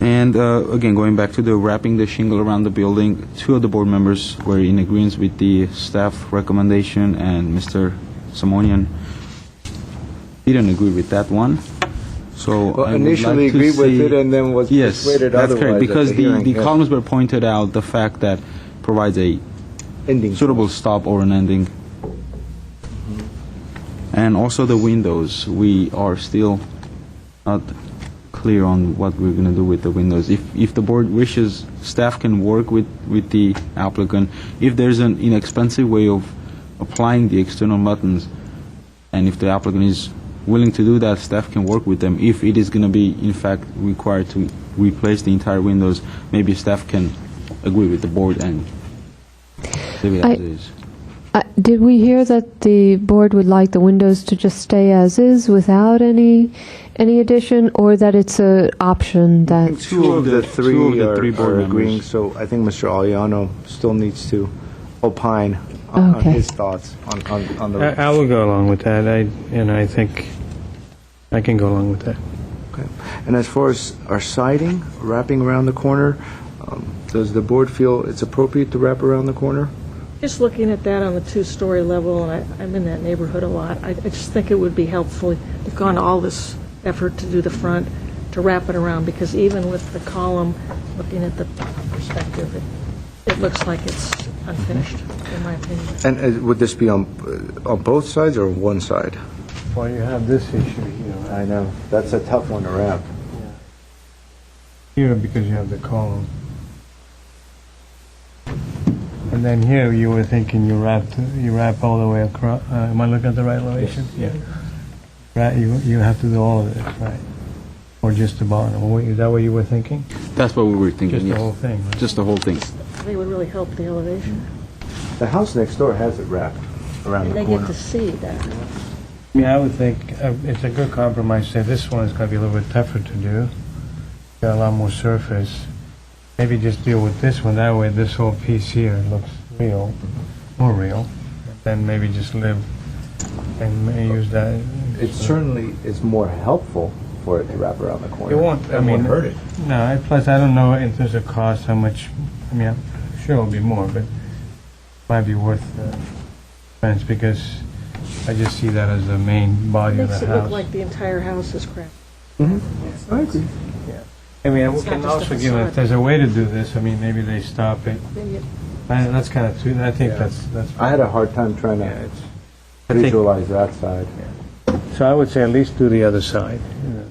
And again, going back to the wrapping the shingle around the building, two of the board members were in agreement with the staff recommendation, and Mr. Simonian didn't agree with that one. So Well, I would initially like to agreed with see- it and then was Yes, persuaded that's otherwise correct, at because the hearing, the yeah. columns were pointed out the fact that provides a Ending. suitable stop or an ending. And also the windows, we are still not clear on what we're going to do with the windows. If the board wishes, staff can work with the applicant. If there's an inexpensive way of applying the external buttons, and if the applicant is willing to do that, staff can work with them. If it is going to be, in fact, required to replace the entire windows, maybe staff can agree with the board and leave it as it is. Did we hear that the board would like the windows to just stay as is without any addition, or that it's an option that... Two of the three board are agreeing, members. so I think Mr. Aliano still needs to opine on Okay. his thoughts on the... I will go along with that. I think I can go along with that. Okay. And as far as our siding, wrapping around the corner, does the board feel it's appropriate to wrap around the corner? Just looking at that on the two-story level, and I'm in that neighborhood a lot, I just think it would be helpful, you've gone to all this effort to do the front, to wrap it around, because even with the column, looking at the perspective, it looks like it's unfinished, in my opinion. And would this be on both sides or one side? Well, you have this issue here. I know. That's a tough one to wrap. Here, because you have the column. And then here, you were thinking you wrap all the way across. Am I looking at the right elevation? Yeah. Right, you have to do all of this, right? Or just the bottom? Is that what you were thinking? That's what we were thinking, Just the yes. whole thing, right? Just the whole thing. I think it would really help the elevation. The house next door has it wrapped around And the they corner. get to see that. I mean, I would think it's a good compromise. Say this one is going to be a little bit tougher to do. Got a lot more surface. Maybe just deal with this one. That way, this whole piece here looks real, more real. Then maybe just live and use that. It certainly is more helpful for it to wrap around the corner. It won't. I mean, hurt it. No. Plus, I don't know in terms of cost how much. I mean, I'm sure it'll be more, but it might be worth the expense because I just see that as the main body of Makes the it look house. like the entire house is cracked. I agree. I mean, we It's can not just a also give it, if facade. there's a way to do this, I mean, maybe they stop it. That's kind of true. I think that's. I had a hard time trying Yeah, to it's. I think, visualize that side. so I would say at least do the other side.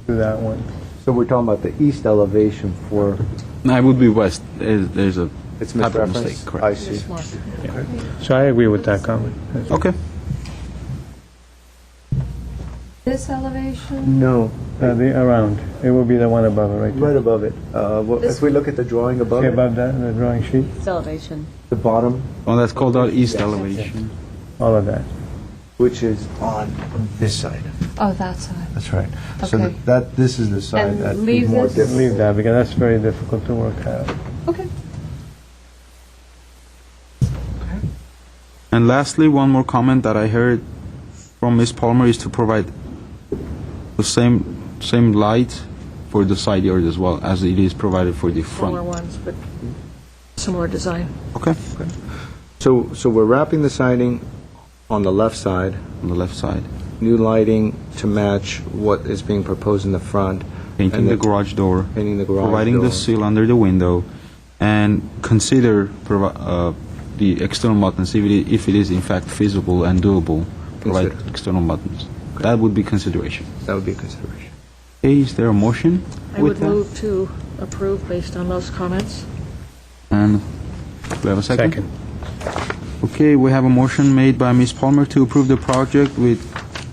Do that one. So we're talking about the east elevation for, No, it would be west. There's a it's type of misreferenced? mistake, correct. I see. You're smart. So I agree with that comment. Okay. This elevation? No, The around. It will be the one above it, right? right above it. If we look at the drawing above See it, above that, the drawing sheet? It's elevation. the bottom, Well, that's called our east elevation. All of that. which is on this side. Oh, that side. That's right. So Okay. this is the side And that leave is more this- difficult. Leave that, because that's very difficult to work out. Okay. And lastly, one more comment that I heard from Ms. Palmer is to provide the same light for the side yard as well as it is provided for the Smaller front. ones, but similar design. Okay. So we're wrapping the siding on the left side, On the left side. new lighting to match what is being proposed in the front. Painting and the then garage door. Painting the garage Providing door. the seal under the window, and consider the external buttons if it is in fact feasible and doable. Provide Consider. external buttons. That would be consideration. That would be a consideration. Okay, is there a motion I with would that? move to approve based on those comments. And do we have a second? Second. Okay, we have a motion made by Ms. Palmer to approve the project with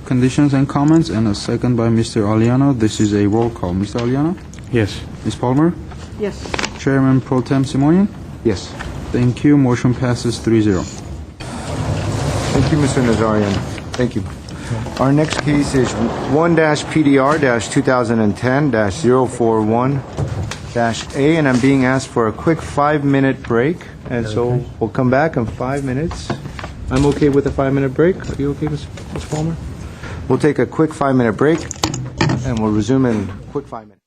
conditions and comments, and a second by Mr. Aliano. This is a roll call. Mr. Aliano? Yes. Ms. Palmer? Yes. Chairman Pro Tem Simonian? Yes. Thank you. Motion passes 3-0. Thank you, Mr. Nazarian. Thank you. Our next case is 1-PDR-2010-041-A, and I'm being asked for a quick 5-minute break, and so we'll come back in 5 minutes. I'm okay with a 5-minute break. Are you okay, Ms. Palmer? We'll take a quick 5-minute break, and we'll resume in a quick 5 minutes.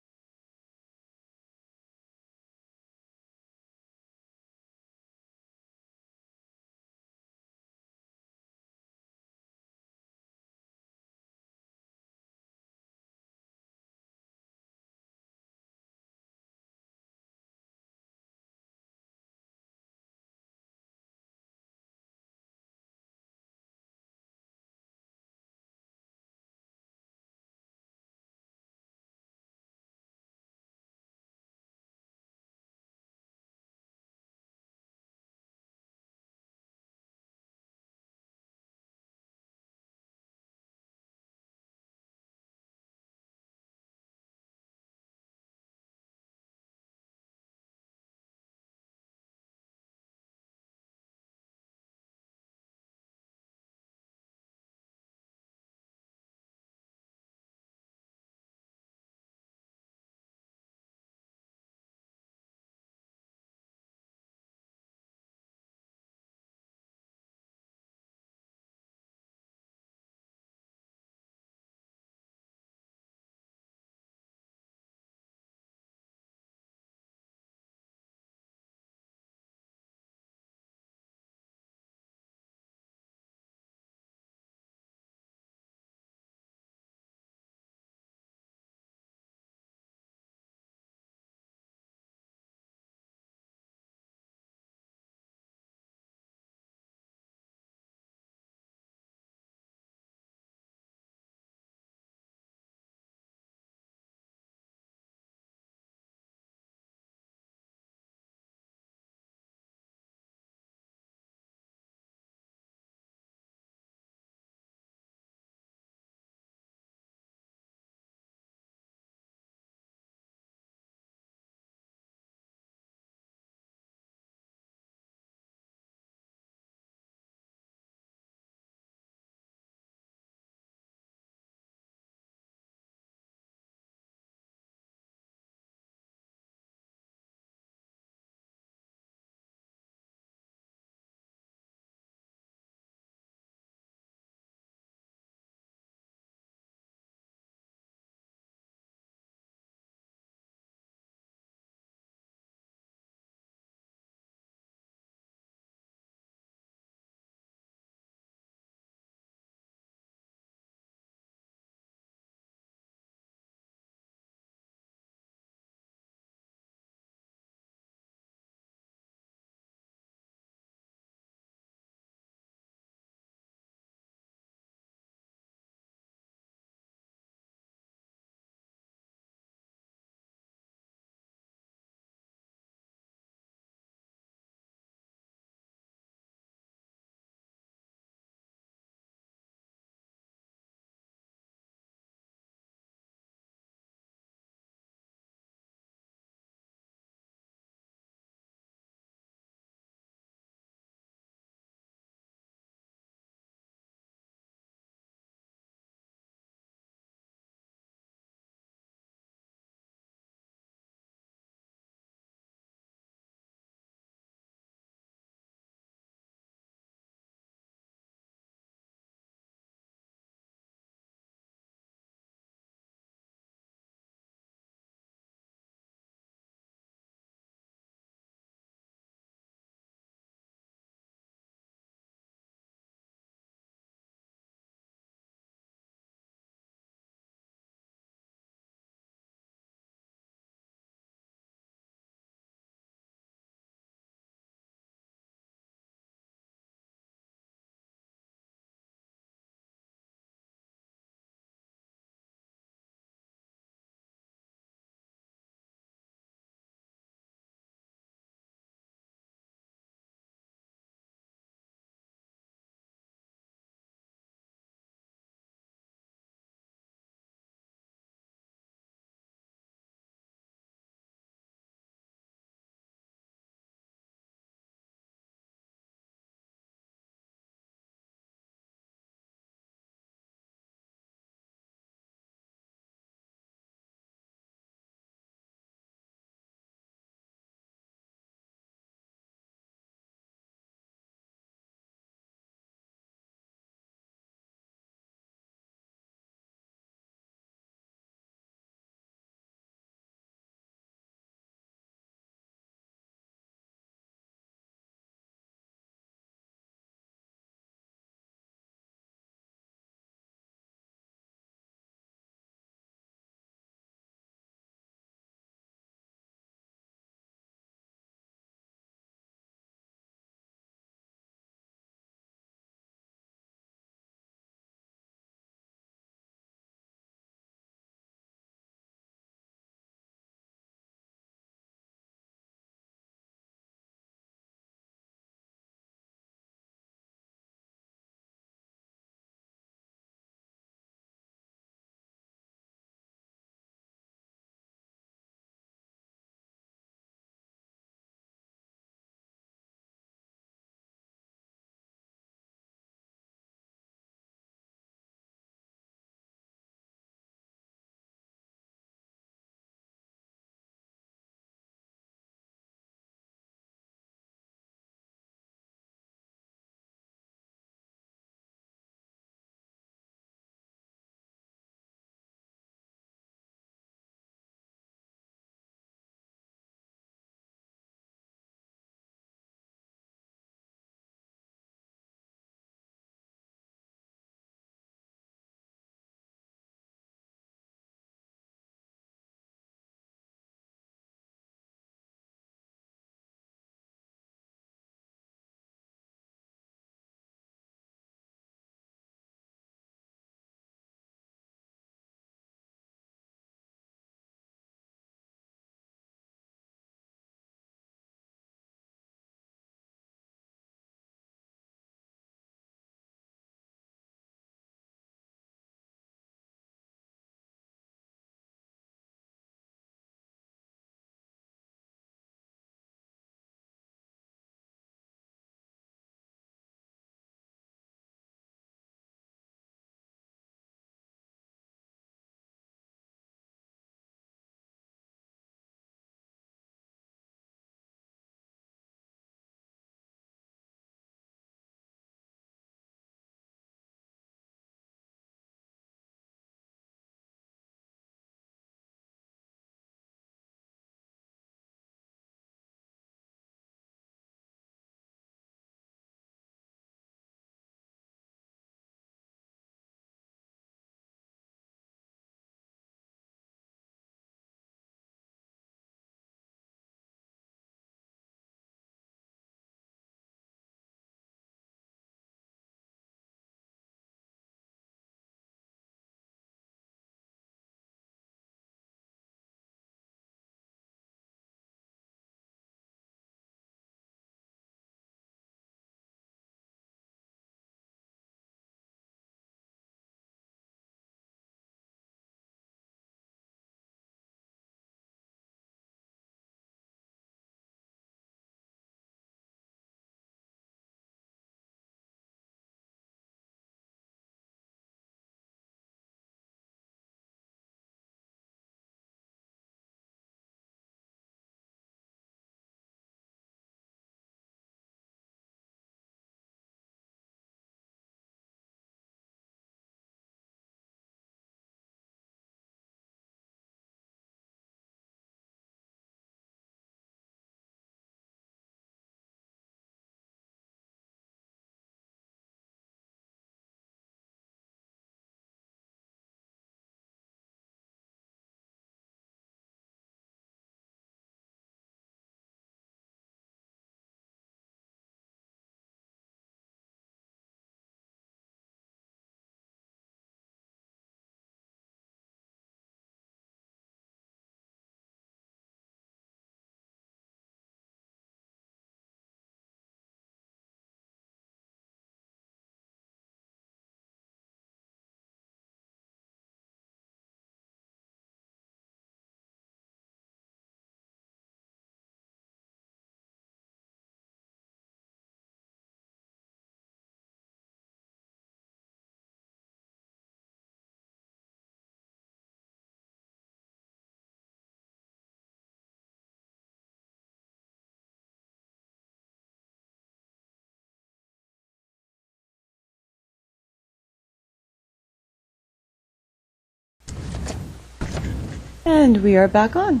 And we are back on.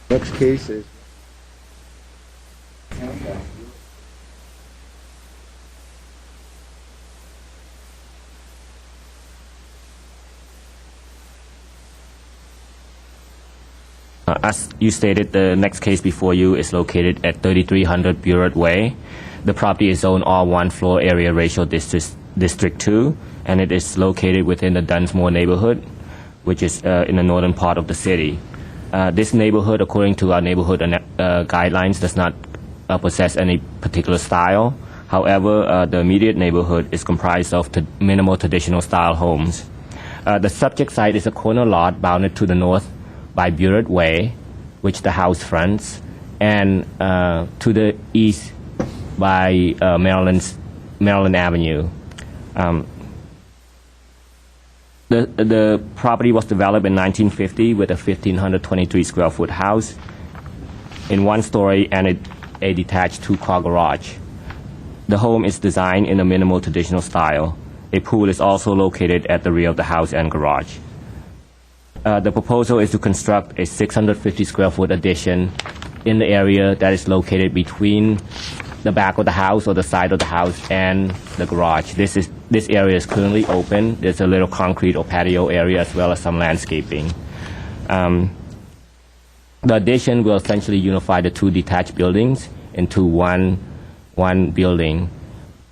Next case is As you stated, the next case before you is located at 3300 Burett Way. The property is zoned R1 floor area ratio district 2, and it is located within the Dunsmore neighborhood, which is in the northern part of the city. This neighborhood, according to our neighborhood guidelines, does not possess any particular style. However, the immediate neighborhood is comprised of minimal traditional style homes. The subject site is a corner lot bounded to the north by Burett Way, which the house fronts, and to the east by Maryland Avenue. The property was developed in 1950 with a 1,523 square foot house in one story and a detached two-car garage. The home is designed in a minimal traditional style. A pool is also located at the rear of the house and garage. The proposal is to construct a 650 square foot addition in the area that is located between the back of the house or the side of the house and the garage. This area is currently open. There's a little concrete or patio area as well as some landscaping. The addition will essentially unify the two detached buildings into one building,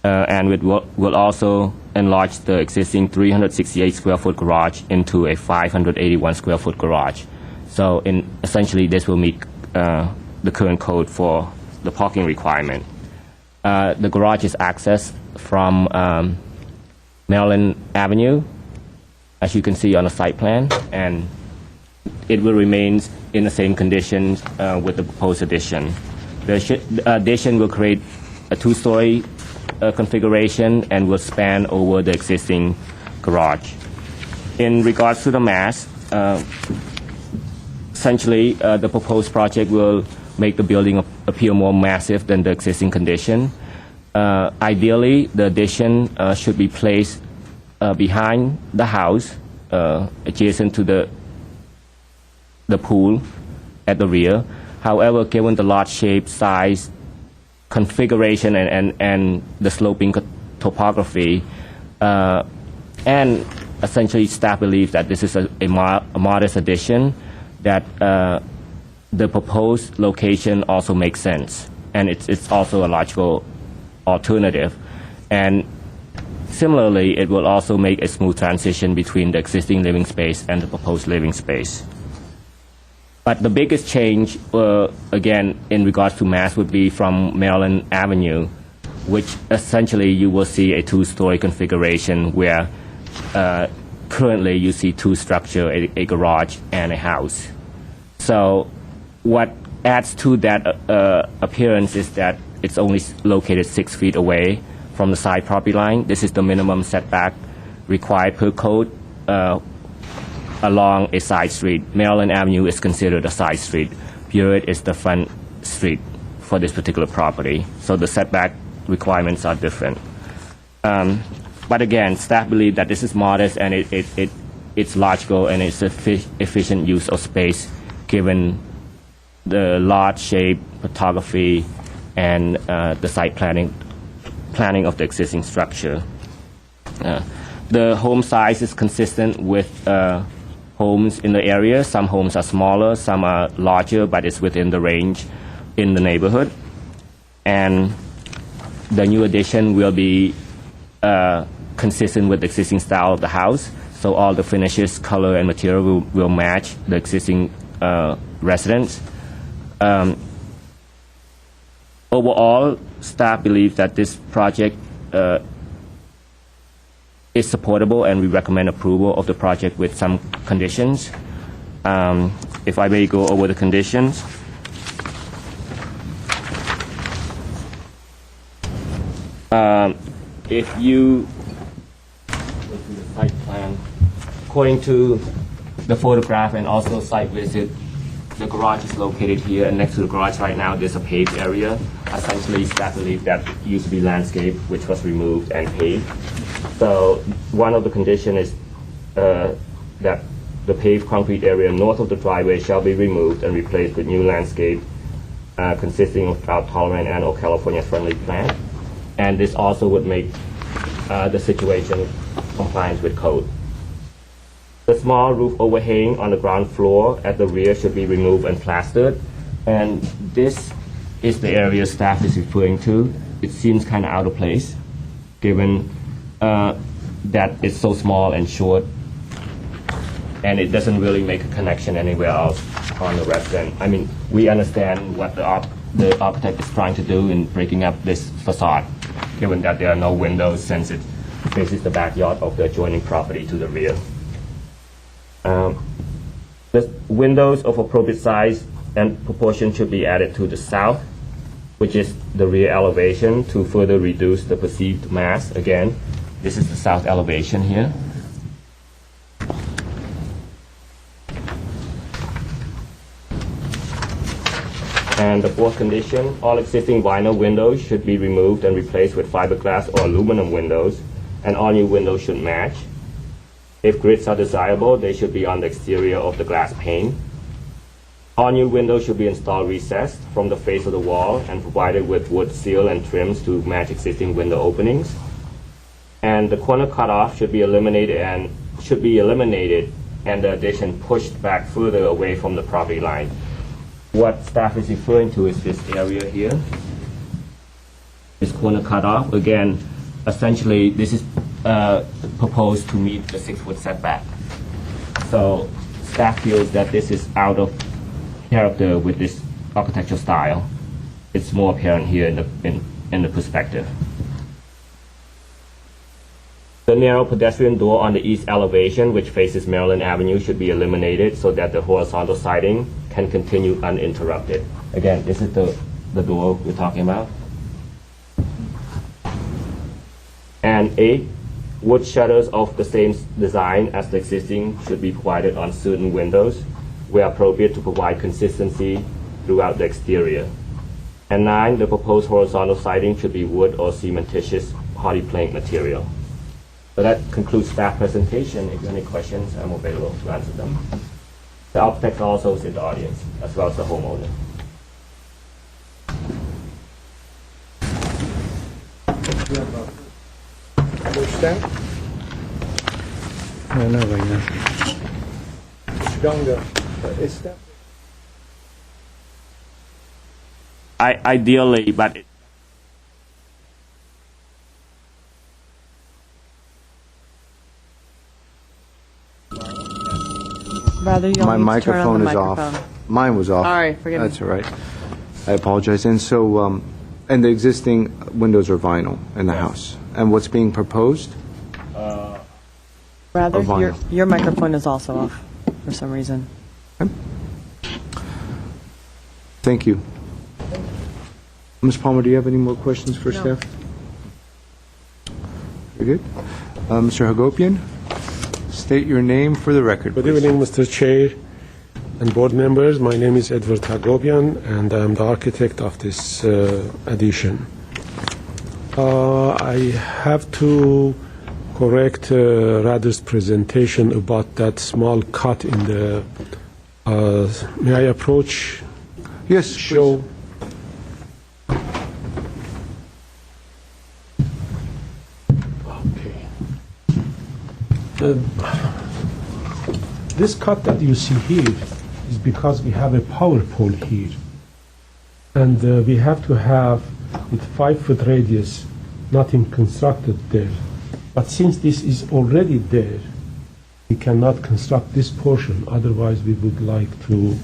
and it will also enlarge the existing 368 square foot garage into a 581 square foot garage. So essentially this will meet the current code for the parking requirement. The garage is accessed from Maryland Avenue, as you can see on the site plan, and it will remain in the same conditions with the proposed addition. The addition will create a two-story configuration and will span over the existing garage. In regards to the mass, essentially the proposed project will make the building appear more massive than the existing condition. Ideally, the addition should be placed behind the house, adjacent to the pool at the rear. However, given the large shape, size, configuration, and the sloping topography, and essentially staff believes that this is a modest addition, that the proposed location also makes sense, and it's also a logical alternative. And similarly, it will also make a smooth transition between the existing living space and the proposed living space. But the biggest change, again, in regards to mass would be from Maryland Avenue, which essentially you will see a two-story configuration where currently you see two structures, a garage and a house. So what adds to that appearance is that it's only located 6 feet away from the side property line. This is the minimum setback required per code along a side street. Maryland Avenue is considered a side street. Burett is the front street for this particular property. So the setback requirements are different. But again, staff believe that this is modest and it's logical and it's efficient use of space given the large shape, topography, and the site planning of the existing structure. The home size is consistent with homes in the area. Some homes are smaller, some are larger, but it's within the range in the neighborhood. And the new addition will be consistent with the existing style of the house. So all the finishes, color, and material will match the existing residence. Overall, staff believes that this project is supportable, and we recommend approval of the project with some conditions. If I may go over the conditions. If you go to the site plan, according to the photograph and also site visit, the garage is located here, and next to the garage right now there's a paved area. Essentially, staff believe that used to be landscape, which was removed and paved. So one of the conditions is that the paved concrete area north of the driveway shall be removed and replaced with new landscape consisting of drought-tolerant and/or California-friendly plant. And this also would make the situation compliant with code. The small roof overhang on the ground floor at the rear should be removed and plastered. And this is the area staff is referring to. It seems kind of out of place, given that it's so small and short, and it doesn't really make a connection anywhere else on the resident. I mean, we understand what the architect is trying to do in breaking up this facade, given that there are no windows since it faces the backyard of the adjoining property to the rear. The windows of appropriate size and proportion should be added to the south, which is the rear elevation, to further reduce the perceived mass. Again, this is the south elevation here. And the fourth condition, all existing vinyl windows should be removed and replaced with fiberglass or aluminum windows, and all new windows should match. If grids are desirable, they should be on the exterior of the glass pane. All new windows should be installed recessed from the face of the wall and provided with wood seal and trims to match existing window openings. And the corner cutoff should be eliminated and the addition pushed back further away from the property line. What staff is referring to is this area here, this corner cutoff. Again, essentially, this is proposed to meet the 6-foot setback. So staff feels that this is out of character with this architectural style. It's more apparent here in the perspective. The narrow pedestrian door on the east elevation, which faces Maryland Avenue, should be eliminated so that the horizontal siding can continue uninterrupted. Again, this is the door we're talking about. And 8, wood shutters of the same design as the existing should be provided on certain windows where appropriate to provide consistency throughout the exterior. And 9, the proposed horizontal siding should be wood or cementitious hardy plank material. So that concludes staff presentation. If you have any questions, I'm available to answer them. The architect also is in the audience, as well as the homeowner. Understand? No, right now. Younger. Is that? Ideally, but Rather, you'll My need to turn on microphone the is microphone. off. Mine was off. All right, forgive me. That's all right. I apologize. And so, and the existing windows are vinyl in the house. And what's being proposed? Rather, Or vinyl. your microphone is also off for some reason. Thank you. Ms. Palmer, do you have any more questions for staff? Very good. Mr. Hagopian, state your name for the record, Good please. evening, Mr. Chair and board members. My name is Edward Hagopian, and I'm the architect of this addition. I have to correct Rader's presentation about that small cut in the. May I approach? Yes, Show. Okay. This cut that you see here is because we have a power pole here, and we have to have with 5-foot radius nothing constructed there. But since this is already there, we cannot construct this portion. Otherwise, we would like to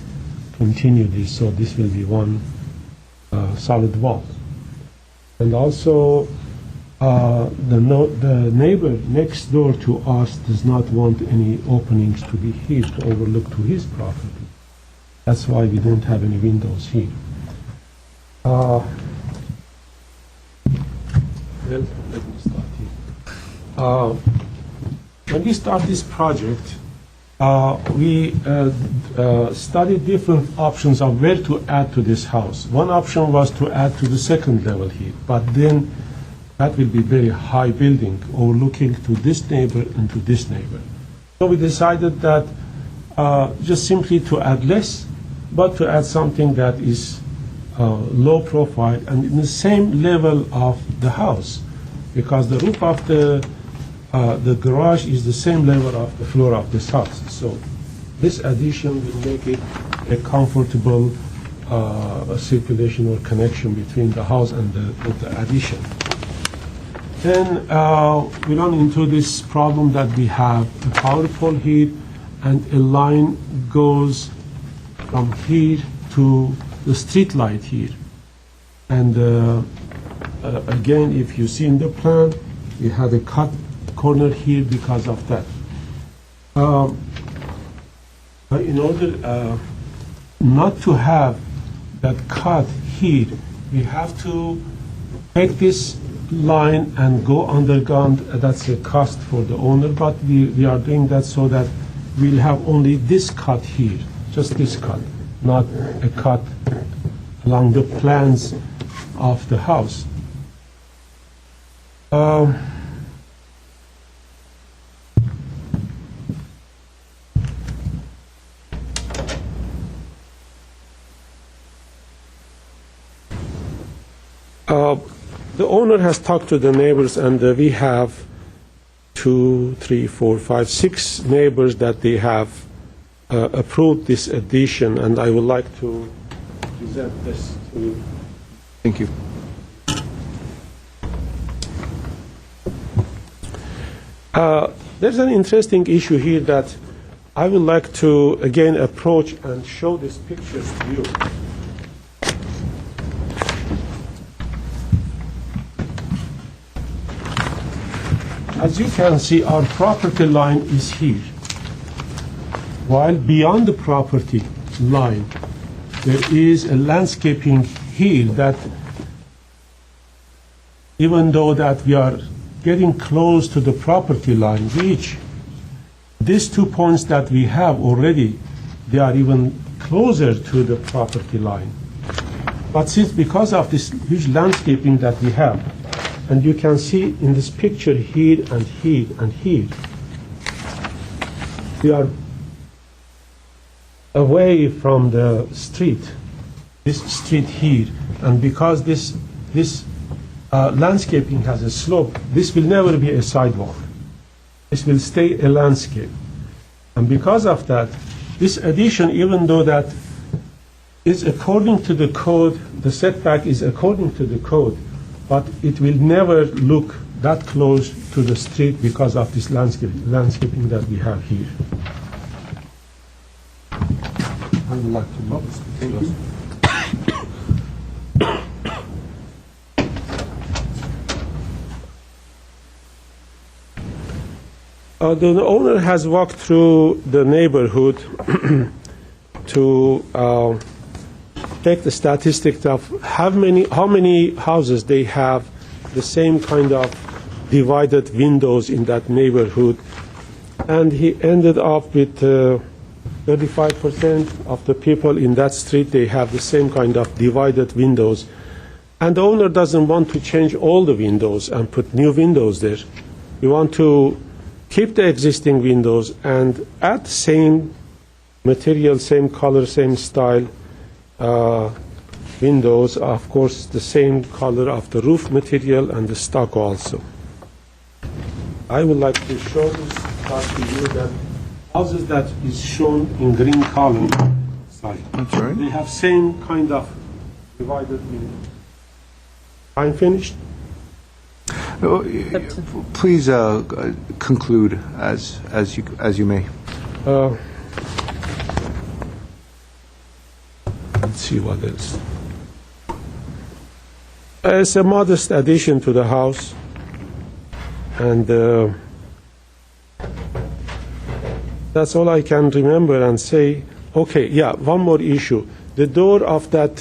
continue this. So this will be one solid wall. And also, the neighbor next door to us does not want any openings to be here to overlook to his property. That's why we don't have any windows here. Well, let me start here. When we start this project, we studied different options of where to add to this house. One option was to add to the second level here, but then that will be very high building overlooking to this neighbor and to this neighbor. So we decided that just simply to add less, but to add something that is low profile and in the same level of the house, because the roof of the garage is the same level of the floor of this house. So this addition will make it a comfortable circulation or connection between the house and the addition. Then we run into this problem that we have a power pole here and a line goes from here to the street light here. And again, if you see in the plan, we had a cut corner here because of that. In order not to have that cut here, we have to take this line and go underground. That's a cost for the owner, but we are doing that so that we'll have only this cut here, just this cut, not a cut along the plans of the house. The owner has talked to the neighbors, and we have 2, 3, 4, 5, 6 neighbors that they have approved this addition, and I would like to present this to you. Thank you. There's an interesting issue here that I would like to again approach and show these pictures to you. As you can see, our property line is here, while beyond the property line there is a landscaping here that, even though that we are getting close to the property line, which these 2 points that we have already, they are even closer to the property line. But since because of this huge landscaping that we have, and you can see in this picture here and here and here, we are away from the street, this street here, and because this landscaping has a slope, this will never be a sidewalk. This will stay a landscape. And because of that, this addition, even though that is according to the code, the setback is according to the code, but it will never look that close to the street because of this landscaping that we have here. I would like to move this. Thank you. The owner has walked through the neighborhood to take the statistics of how many houses they have the same kind of divided windows in that neighborhood, and he ended up with 35% of the people in that street, they have the same kind of divided windows, and the owner doesn't want to change all the windows and put new windows there. We want to keep the existing windows and add same material, same color, same style windows, of course the same color of the roof material and the stucco also. I would like to show this to you that houses that is shown in green color, sorry, That's right. they have same kind of divided windows. I'm finished. Please conclude as you may. Let's see what else. It's a modest addition to the house, and that's all I can remember and say. Okay, yeah, one more issue. The door of that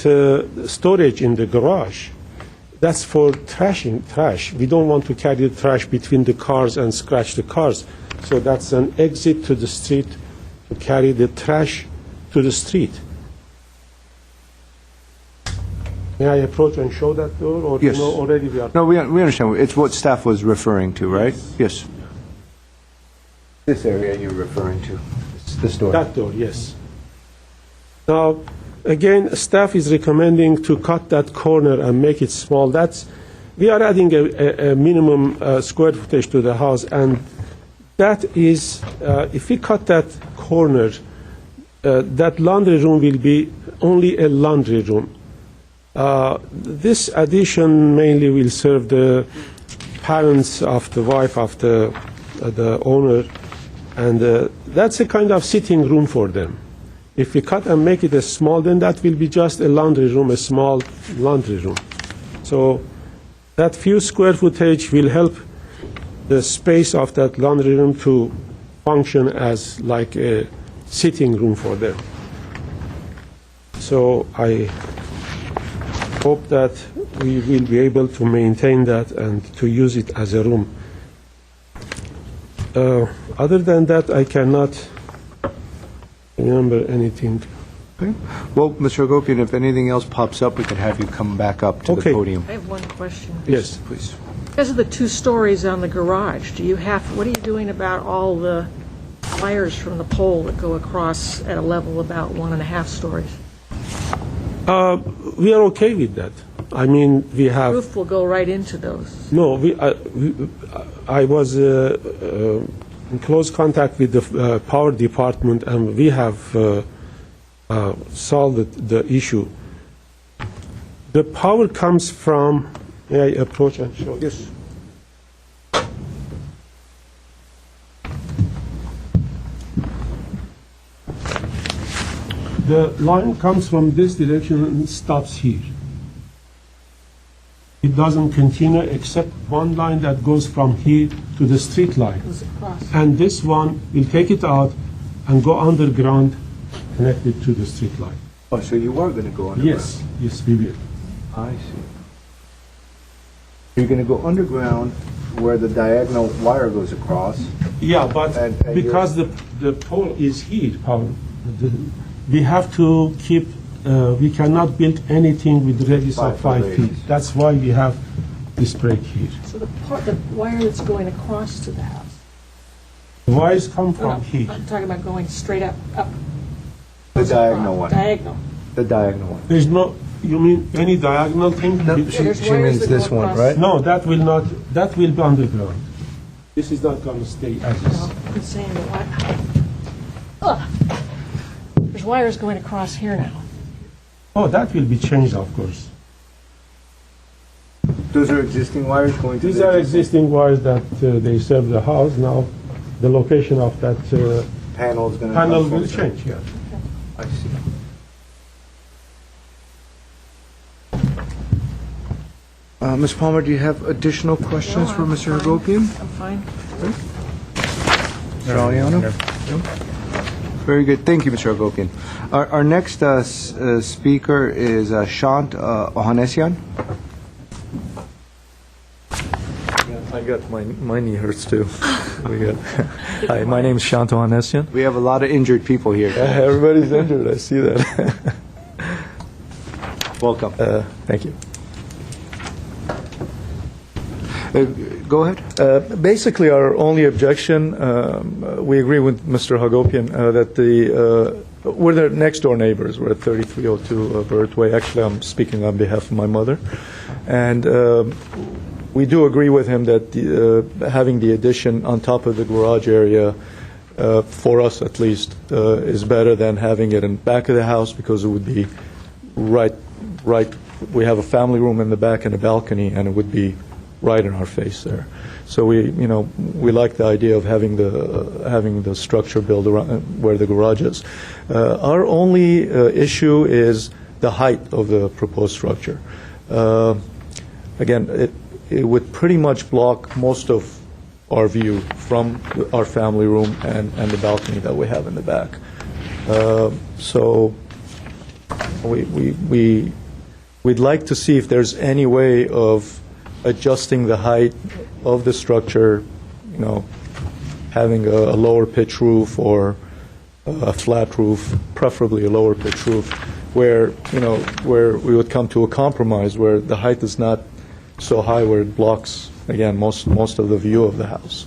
storage in the garage, that's for trash. We don't want to carry the trash between the cars and scratch the cars. So that's an exit to the street to carry the trash to the street. May I approach and show that door, or Yes. you know already we are? No, we understand. It's what staff was referring to, right? Yes. This area you're referring to, this door. That door, yes. Now, again, staff is recommending to cut that corner and make it small. We are adding a minimum square footage to the house, and that is, if we cut that corner, that laundry room will be only a laundry room. This addition mainly will serve the parents of the wife of the owner, and that's a kind of sitting room for them. If we cut and make it a small, then that will be just a laundry room, a small laundry room. So that few square footage will help the space of that laundry room to function as like a sitting room for them. So I hope that we will be able to maintain that and to use it as a room. Other than that, I cannot remember anything. Okay. Well, Mr. Agopian, if anything else pops up, we can have you come back up to the Okay. podium. I have one question. Yes. Please. Because of the 2 stories on the garage, what are you doing about all the wires from the pole that go across at a level about 1.5 stories? We are okay with that. I mean, we have... Roof will go right into those. No, I was in close contact with the power department, and we have solved the issue. The power comes from... May I approach and show? Yes. The line comes from this direction and stops here. It doesn't continue except one line that goes from here to the street line. Goes across. And this one will take it out and go underground, connected to the street line. Oh, so you are going to go underground? Yes, we will. I see. You're going to go underground where the diagonal wire goes across. Yeah, but And because the pole is here, we have to keep, we cannot build anything with radius of 5 feet. radius. That's why we have this break here. So the wire that's going across to the house. The wires come No, from here. I'm talking about going straight up. The diagonal one. Diagonal. The diagonal one. There's no, you mean any diagonal thing? She there's wires means that this go one, across. right? No, that will not, that will be underground. This is not going to stay as is. No, I'm saying the wire. There's wires going across here now. Oh, that will be changed, of course. Those are existing wires going to These the are existing wires that they serve the house. Now, the location of that panel is going to panel will change, yeah. I see. Ms. Palmer, do you have additional questions No, for I'm Mr. fine. Hagopian? I'm fine. Mr. Aliano? No? Very good. Thank you, Mr. Hagopian. Our next speaker is Shant Ohanessian. I got my knee hurts too. Hi, my name is Shant Ohanessian. We have a lot of injured people here. Everybody's injured. I see that. Welcome. Thank you. Go ahead. Basically, our only objection, we agree with Mr. Hagopian that we're their next door neighbors. We're at 3302 Burt Way. Actually, I'm speaking on behalf of my mother, and we do agree with him that having the addition on top of the garage area, for us at least, is better than having it in the back of the house, because it would be right. We have a family room in the back and a balcony, and it would be right in our face there. So we like the idea of having the structure built around where the garage is. Our only issue is the height of the proposed structure. Again, it would pretty much block most of our view from our family room and the balcony that we have in the back. So we'd like to see if there's any way of adjusting the height of the structure, having a lower pitch roof or a flat roof, preferably a lower pitch roof, where, where we would come to a compromise where the height is not so high where it blocks, again, most of the view of the house.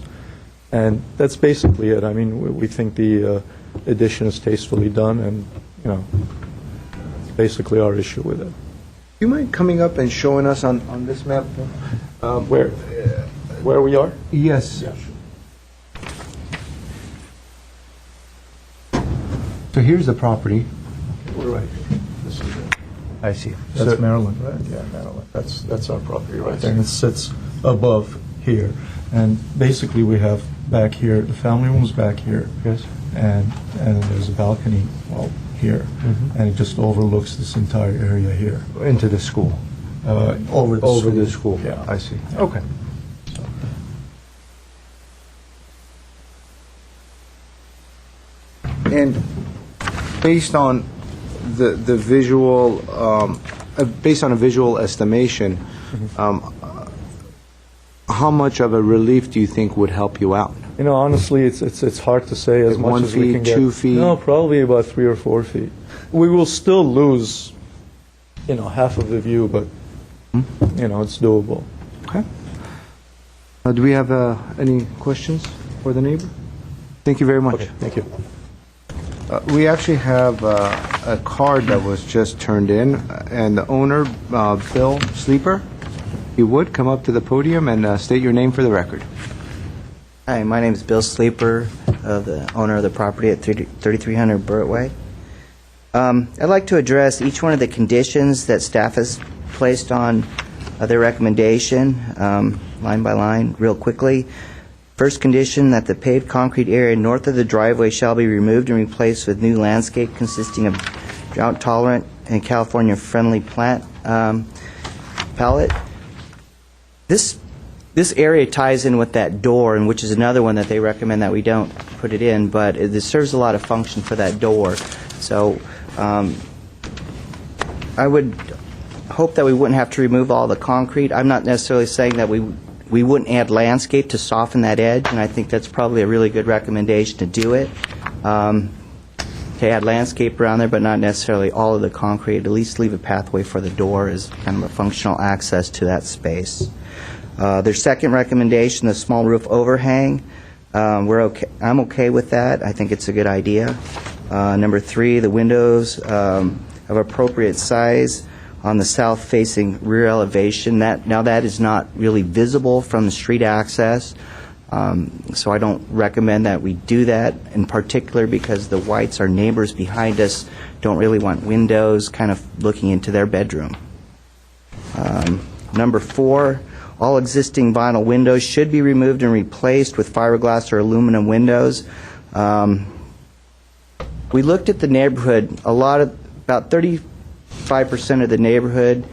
And that's basically it. I mean, we think the addition is tastefully done, and, basically our issue with it. Do you mind coming up and showing us on this map? Where we are? Yes. Yeah. So here's the property. We're right. This is it. I see. That's Maryland, right? Yeah, Maryland. That's our property right there, and it sits above here. And basically, we have back here, the family room's back here. Yes. And there's a balcony, here, and it just overlooks this entire area here. Into the school. Over the school. Yeah. I see. Okay. And based on the visual, based on a visual estimation, how much of a relief do you think would help you out? Honestly, it's hard to say as Like much 1 as we feet, can get. 2 feet? No, probably about 3 or 4 feet. We will still lose, half of the view, but, it's doable. Okay. Do we have any questions for the neighbor? Thank you very much. Okay, thank you. We actually have a card that was just turned in, and the owner, Bill Sleeper, you would come up to the podium and state your name for the record. Hi, my name is Bill Sleeper, the owner of the property at 3300 Burt Way. I'd like to address each one of the conditions that staff has placed on their recommendation, line by line, real quickly. First condition, that the paved concrete area north of the driveway shall be removed and replaced with new landscape consisting of drought-tolerant and California-friendly plant palette. This area ties in with that door, and which is another one that they recommend that we don't put it in, but it serves a lot of function for that door. So I would hope that we wouldn't have to remove all the concrete. I'm not necessarily saying that we wouldn't add landscape to soften that edge, and I think that's probably a really good recommendation to do it. To add landscape around there, but not necessarily all of the concrete. At least leave a pathway for the door as kind of a functional access to that space. Their second recommendation, the small roof overhang, we're okay. I'm okay with that. I think it's a good idea. Number 3, the windows of appropriate size on the south-facing rear elevation. That is not really visible from the street access, so I don't recommend that we do that, in particular because the Whites, our neighbors behind us, don't really want windows kind of looking into their bedroom. Number 4, all existing vinyl windows should be removed and replaced with fiberglass or aluminum windows. We looked at the neighborhood. About 35% of the neighborhood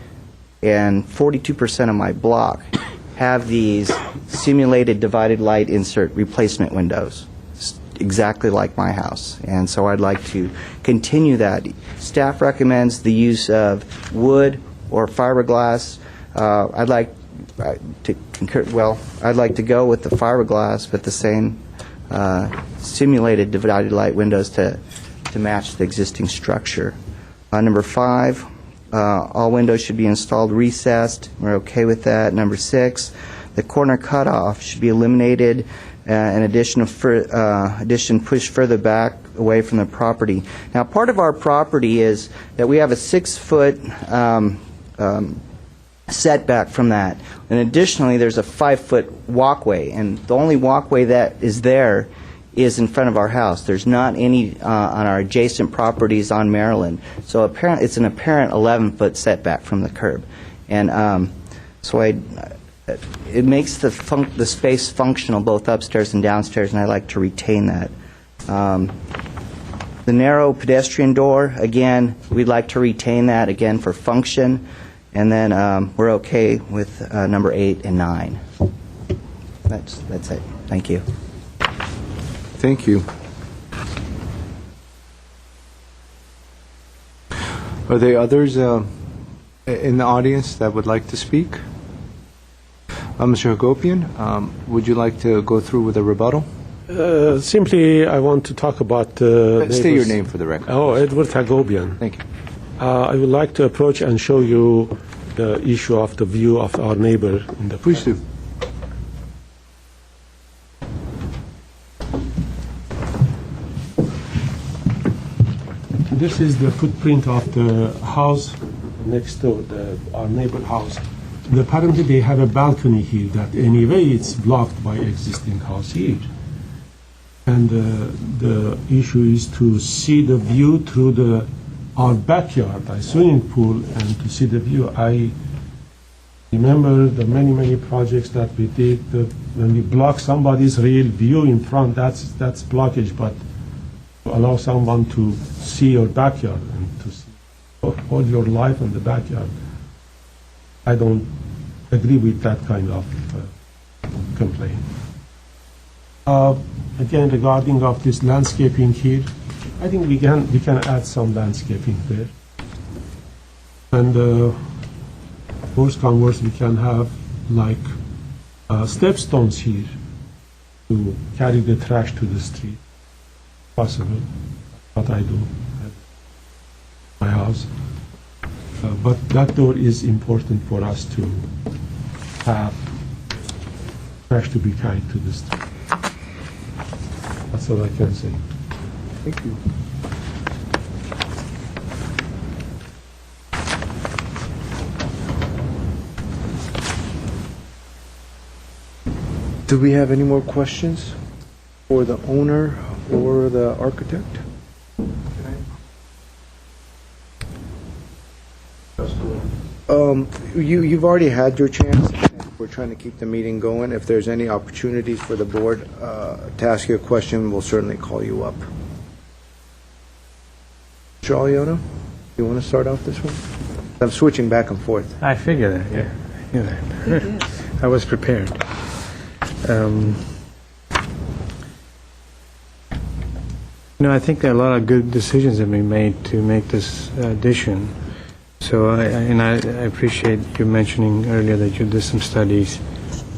and 42% of my block have these simulated divided light insert replacement windows, exactly like my house. And so I'd like to continue that. Staff recommends the use of wood or fiberglass. I'd like to concur. Well, I'd like to go with the fiberglass, but the same simulated divided light windows to match the existing structure. Number 5, all windows should be installed recessed. We're okay with that. Number 6, the corner cutoff should be eliminated. In addition, pushed further back away from the property. Now, part of our property is that we have a 6-foot setback from that. And additionally, there's a 5-foot walkway, and the only walkway that is there is in front of our house. There's not any on our adjacent properties on Maryland. So it's an apparent 11-foot setback from the curb. And so it makes the space functional both upstairs and downstairs, and I like to retain that. The narrow pedestrian door, again, we'd like to retain that, again, for function. And then we're okay with number 8 and 9. That's it. Thank you. Thank you. Are there others in the audience that would like to speak? Mr. Hagopian, would you like to go through with a rebuttal? Simply, I want to talk about... State your name for the record. Oh, Edward Hagopian. Thank you. I would like to approach and show you the issue of the view of our neighbor in the. Please do. This is the footprint of the house next door, our neighbor house. And apparently they have a balcony here that anyway it's blocked by existing house here. And the issue is to see the view through our backyard, our swimming pool, and to see the view. I remember the many projects that we did, when we block somebody's real view in front, that's blockage, but to allow someone to see your backyard and to see all your life in the backyard, I don't agree with that kind of complaint. Again, regarding of this landscaping here, I think we can add some landscaping there. And worst come worst, we can have like stepstones here to carry the trash to the street. Possible, what I do at my house. But that door is important for us to have trash to be carried to the street. That's all I can say. Thank you. Do we have any more questions for the owner or the architect? You've already had your chance. We're trying to keep the meeting going. If there's any opportunities for the board to ask you a question, we'll certainly call you up. Mr. Aliano, you want to start off this one? I'm switching back and forth. I figured that, yeah. I knew that. I was prepared. I think there are a lot of good decisions that we made to make this addition. So I appreciate you mentioning earlier that you did some studies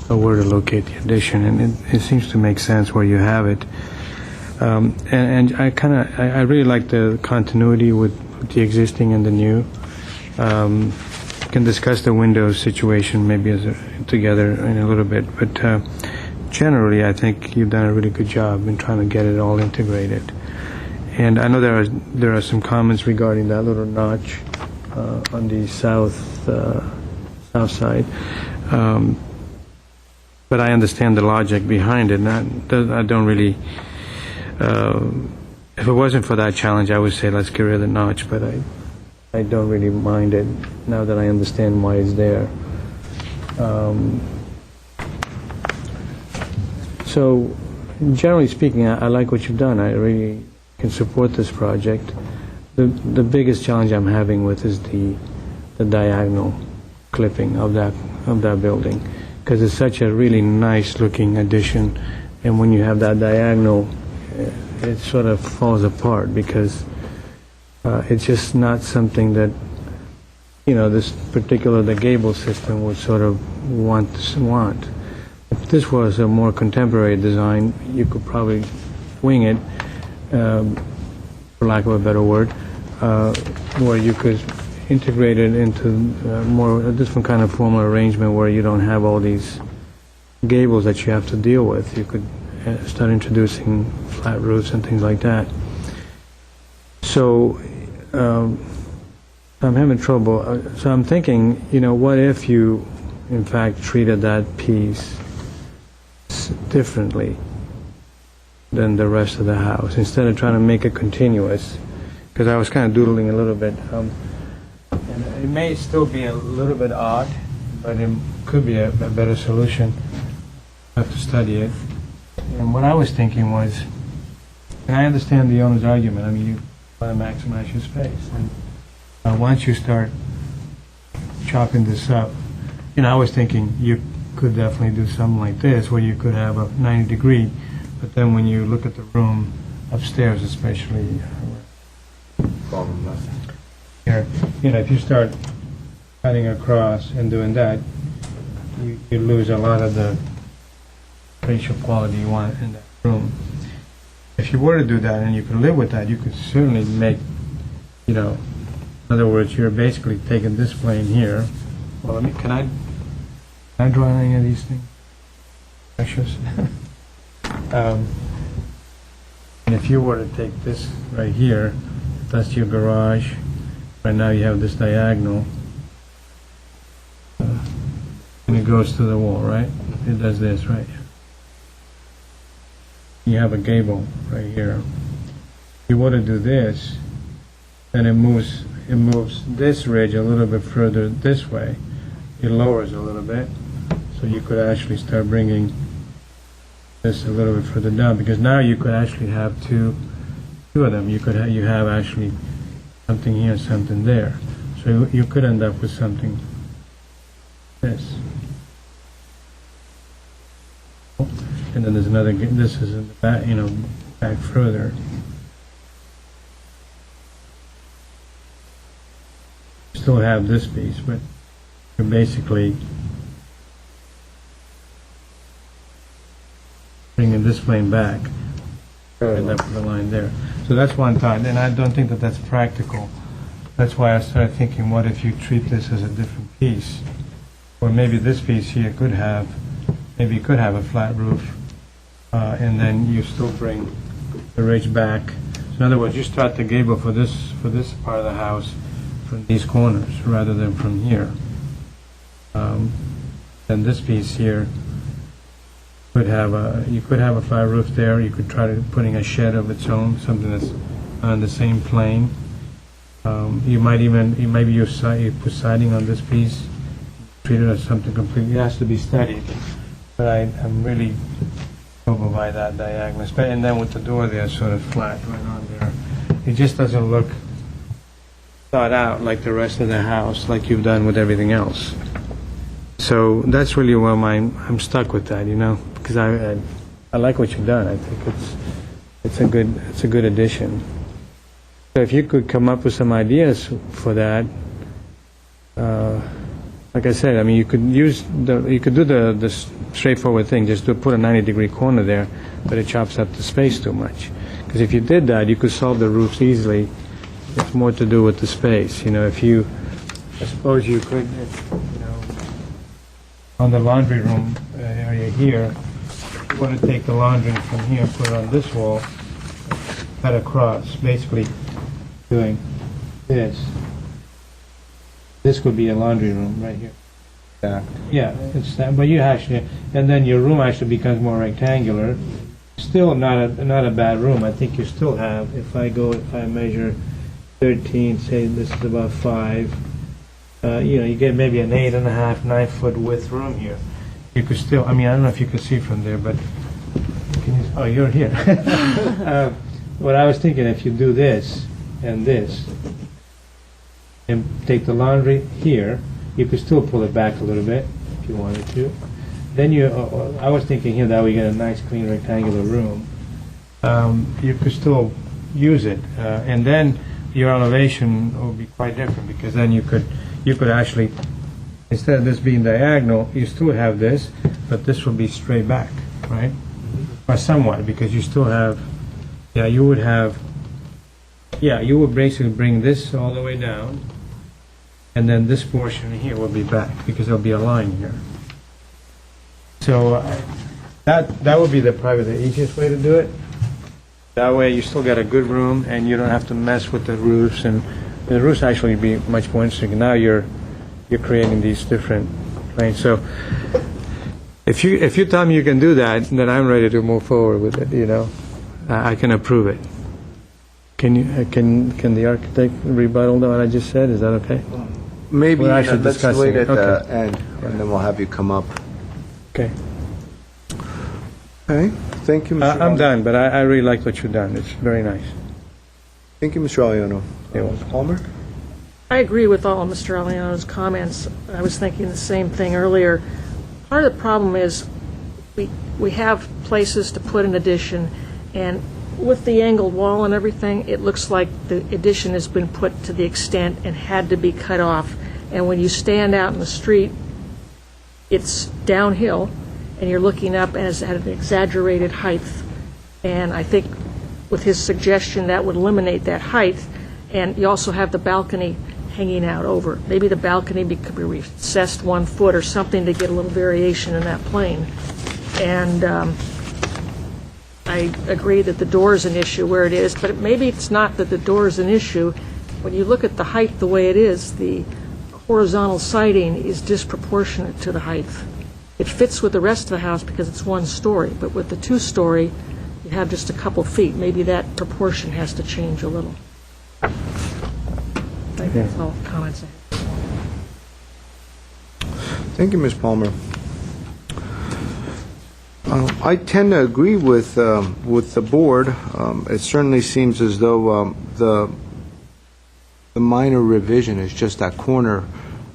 of where to locate the addition, and it seems to make sense where you have it. And I really like the continuity with the existing and the new. Can discuss the windows situation maybe together in a little bit, but generally I think you've done a really good job in trying to get it all integrated. And I know there are some comments regarding that little notch on the south side, but I understand the logic behind it. And I don't really. If it wasn't for that challenge, I would say let's get rid of the notch. But I don't really mind it now that I understand why it's there. So, generally speaking, I like what you've done. I really can support this project. The biggest challenge I'm having with is the diagonal clipping of that building, because it's such a really nice looking addition, and when you have that diagonal, it sort of falls apart because it's just not something that this particular the gable system would sort of want. If this was a more contemporary design, you could probably wing it, for lack of a better word, where you could integrate it into a different kind of formal arrangement where you don't have all these gables that you have to deal with. You could start introducing flat roofs and things like that. So I'm having trouble. So I'm thinking, what if you, in fact, treated that piece differently than the rest of the house, instead of trying to make it continuous? Because I was kind of doodling a little bit. And it may still be a little bit odd, but it could be a better solution. I have to study it. And what I was thinking was, and I understand the owner's argument, you want to maximize your space. And once you start chopping this up, I was thinking you could definitely do something like this, where you could have a 90-degree, but then when you look at the room upstairs, especially, here, if you start cutting across and doing that, you lose a lot of the spatial quality you want in that room. If you were to do that and you could live with that, you could certainly make, In other words, you're basically taking this plane here. Well, can I draw any of these things? Pictures? And if you were to take this right here, that's your garage. Right now you have this diagonal. And it goes to the wall, right? It does this, right? You have a gable right here. If you were to do this, then it moves this ridge a little bit further this way. It lowers a little bit. So you could actually start bringing this a little bit further down, because now you could actually have two of them. You have actually something here, something there. So you could end up with something this. And then there's another. This is in the back, back further. You still have this piece, but you're basically bringing this plane back, and up the line there. So that's one thought, and I don't think that that's practical. That's why I started thinking, what if you treat this as a different piece? Or maybe this piece here could have a flat roof, and then you still bring the ridge back. So in other words, you start the gable for this part of the house from these corners rather than from here. Then this piece here could have you could have a flat roof there. You could try to putting a shed of its own, something that's on the same plane. You put siding on this piece, treat it as something completely. It has to be studied, but I'm really troubled by that diagonal. And then with the door there, sort of flat right on there, it just doesn't look thought out like the rest of the house, like you've done with everything else. So that's really where I'm stuck with that, because I like what you've done. I think it's a good addition. So if you could come up with some ideas for that, like I said, you could do the straightforward thing, just to put a 90-degree corner there, but it chops up the space too much. Because if you did that, you could solve the roofs easily. It's more to do with the space. I suppose you could, on the laundry room area here, you want to take the laundry from here, put it on this wall, cut across, basically doing this. This could be a laundry room right here. Yeah, it's that, but you actually, and then your room actually becomes more rectangular. Still not a bad room. I think you still have, if I measure 13, say this is about 5, you get maybe an 8.5, 9 foot width room here. You could still, I don't know if you can see from there, but you're here. What I was thinking, if you do this and this, and take the laundry here, you could still pull it back a little bit if you wanted to. Then I was thinking here that we get a nice clean rectangular room. You could still use it, and then your elevation will be quite different, because then you could actually, instead of this being diagonal, you still have this, but this will be straight back, right? Or somewhat, because you still have, you would basically bring this all the way down, and then this portion here will be back, because there'll be a line here. So that would be probably the easiest way to do it. That way you still got a good room, and you don't have to mess with the roofs, and the roofs actually be much more interesting. Now you're creating these different planes. So if you tell me you can do that, then I'm ready to move forward with it. I can approve it. Can the architect rebuttal what I just said? Is that okay? Maybe We're actually let's discussing wait it. at Okay. the end, and then we'll have you come up. Okay. Okay. Thank you, Mr. I'm done, but I really like what you've done. It's very nice. Thank you, Mr. Aliano. You're welcome. Palmer? I agree with all of Mr. Aliano's comments. I was thinking the same thing earlier. Part of the problem is we have places to put an addition, and with the angled wall and everything, it looks like the addition has been put to the extent and had to be cut off. And when you stand out in the street, it's downhill, and you're looking up as at an exaggerated height. And I think with his suggestion, that would eliminate that height. And you also have the balcony hanging out over. Maybe the balcony could be recessed 1 foot or something to get a little variation in that plane. And I agree that the door is an issue where it is, but maybe it's not that the door is an issue. When you look at the height the way it is, the horizontal siding is disproportionate to the height. It fits with the rest of the house because it's 1 story, but with the 2-story, you have just a couple feet. Maybe that proportion has to change a little. I think that's all comments I have. Thank you, Ms. Palmer. I tend to agree with the board. It certainly seems as though the minor revision is just that corner,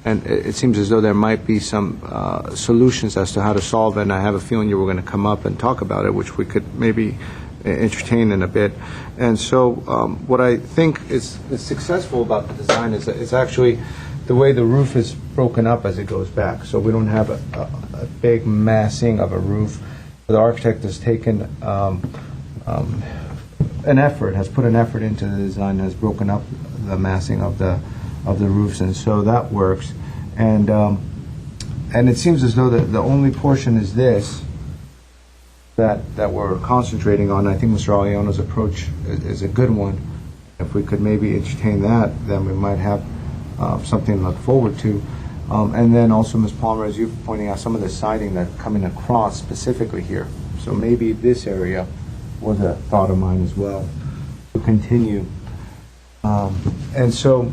and it seems as though there might be some solutions as to how to solve it, and I have a feeling you were going to come up and talk about it, which we could maybe entertain in a bit. And so what I think is successful about the design is that it's actually the way the roof is broken up as it goes back. So we don't have a big massing of a roof. The architect has taken an effort, has put an effort into the design, has broken up the massing of the roofs, and so that works. And it seems as though the only portion is this that we're concentrating on. I think Mr. Aliano's approach is a good one. If we could maybe entertain that, then we might have something to look forward to. And then also, Ms. Palmer, as you're pointing out, some of the siding that's coming across specifically here. So maybe this area was a thought of mine as well to continue. And so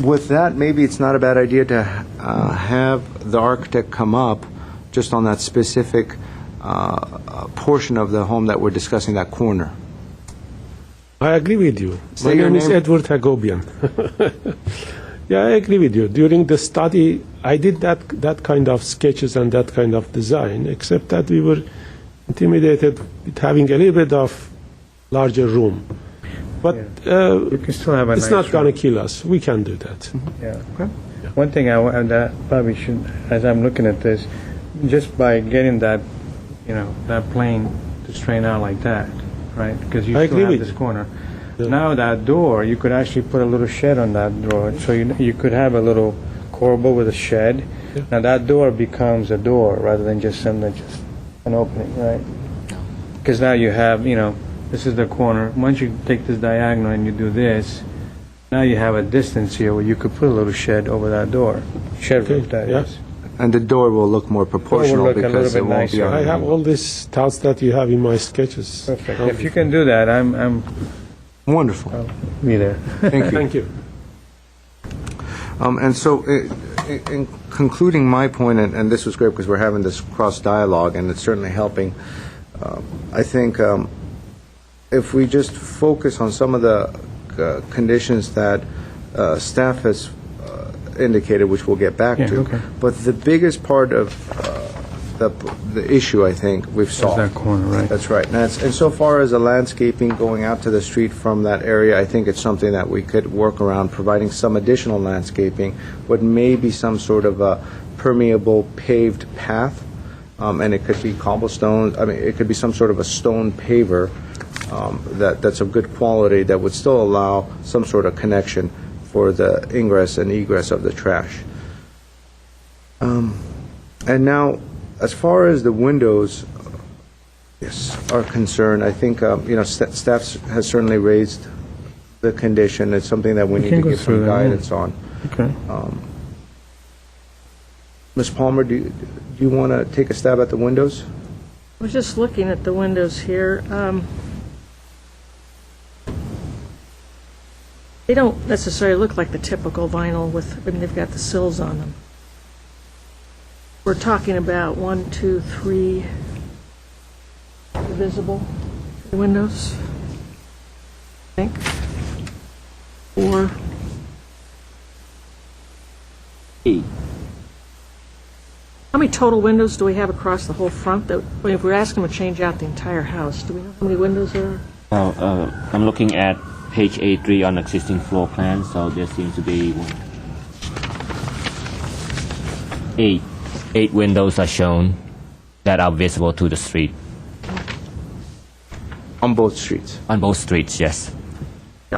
with that, maybe it's not a bad idea to have the architect come up just on that specific portion of the home that we're discussing, that corner. I agree with you. Say My your name is name. Edward Hagobian. Yeah, I agree with you. During the study, I did that kind of sketches and that kind of design, except that we were intimidated with having a little bit of larger room. But You can still have a it's nice not going room. to kill us. We can do that. Yeah. One thing that probably should, as I'm looking at this, just by getting that, that plane to straighten out like that, right? Because you I still agree have with this you. corner. Yeah. Now that door, you could actually put a little shed on that door, so you could have a little corbel with a shed. Yeah. Now that door becomes a door rather than just something, just an opening, right? Because now you have, this is the corner. Once you take this diagonal and you do this, now you have a distance here where you could put a little shed over that door. Shed roof, that yeah. is. And the door will look more proportional look a little because bit it won't be nicer. on I an have angle. all these thoughts that you have in my sketches. Perfect. If you can do that, I'm Wonderful. be there. Thank you. Thank you. And so, in concluding my point, and this was great because we're having this cross dialogue, and it's certainly helping. I think if we just focus on some of the conditions that staff has indicated, which we'll get back Yeah, to, okay. but the biggest part of the issue, I think, we've solved. that corner, right. That's right. And so far as the landscaping going out to the street from that area, I think it's something that we could work around, providing some additional landscaping, but maybe some sort of a permeable paved path, and it could be cobblestone, it could be some sort of a stone paver that's of good quality that would still allow some sort of connection for the ingress and egress of the trash. And now, as far as the windows are concerned, I think staff has certainly raised the condition. It's something that we need can to go give through some that, yeah. guidance on. Okay. Ms. Palmer, do you want to take a stab at the windows? I was just looking at the windows here. They don't necessarily look like the typical vinyl they've got the sills on them. We're talking about 1, 2, 3 visible windows, I think. 4. 8. How many total windows do we have across the whole front? If we're asking them to change out the entire house, do we know how many windows there are? I'm looking at page A3 on existing floor plan, so there seems to be 8 windows are shown that are visible to the street. On both streets. On both streets, yes.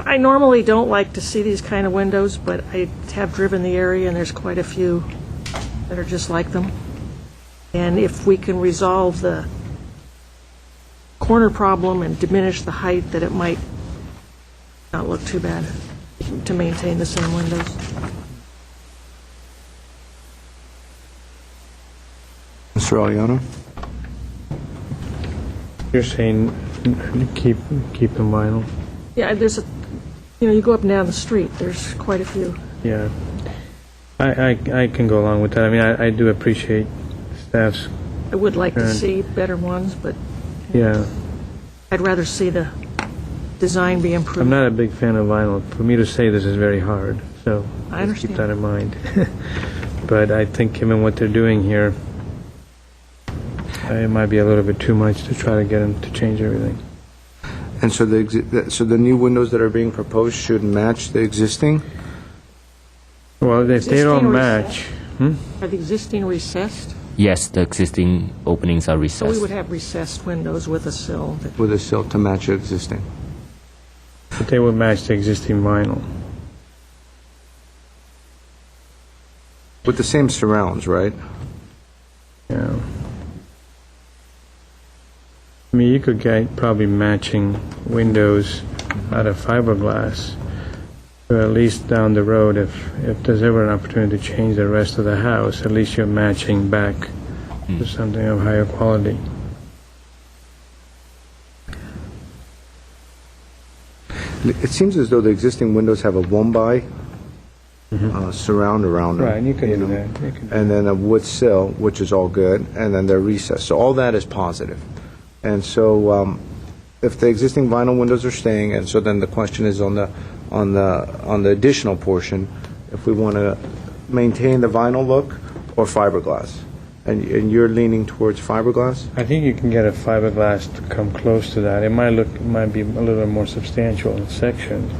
I normally don't like to see these kind of windows, but I have driven the area, and there's quite a few that are just like them. And if we can resolve the corner problem and diminish the height, that it might not look too bad to maintain the same windows. Mr. Aliano? You're saying keep the vinyl? Yeah, there's you go up and down the street, there's quite a few. Yeah. I can go along with that. I mean, I do appreciate staff's. I would like to see better ones, but Yeah. I'd rather see the design be improved. I'm not a big fan of vinyl. For me to say this is very hard, so I let's keep understand. that in mind. But I think given what they're doing here, it might be a little bit too much to try to get them to change everything. And so the new windows that are being proposed should match the existing? Well, if they don't Existing match, Are the existing recessed? Yes, the existing openings are So we recessed. would have recessed windows with a sill. With a sill to match the existing? but they would match the existing vinyl. With the same surrounds, right? Yeah. I mean, you could get probably matching windows out of fiberglass, but at least down the road, if there's ever an opportunity to change the rest of the house, at least you're matching back to something of higher quality. It seems as though the existing windows have a one-by surround around them. Right, you can do know, that. You can do and then a wood sill, which is all good, and then they're recessed. So all that is positive. And so if the existing vinyl windows are staying, and so then the question is on the additional portion, if we want to maintain the vinyl look or fiberglass. And you're leaning towards fiberglass? I think you can get a fiberglass to come close to that. It might be a little bit more substantial in sections.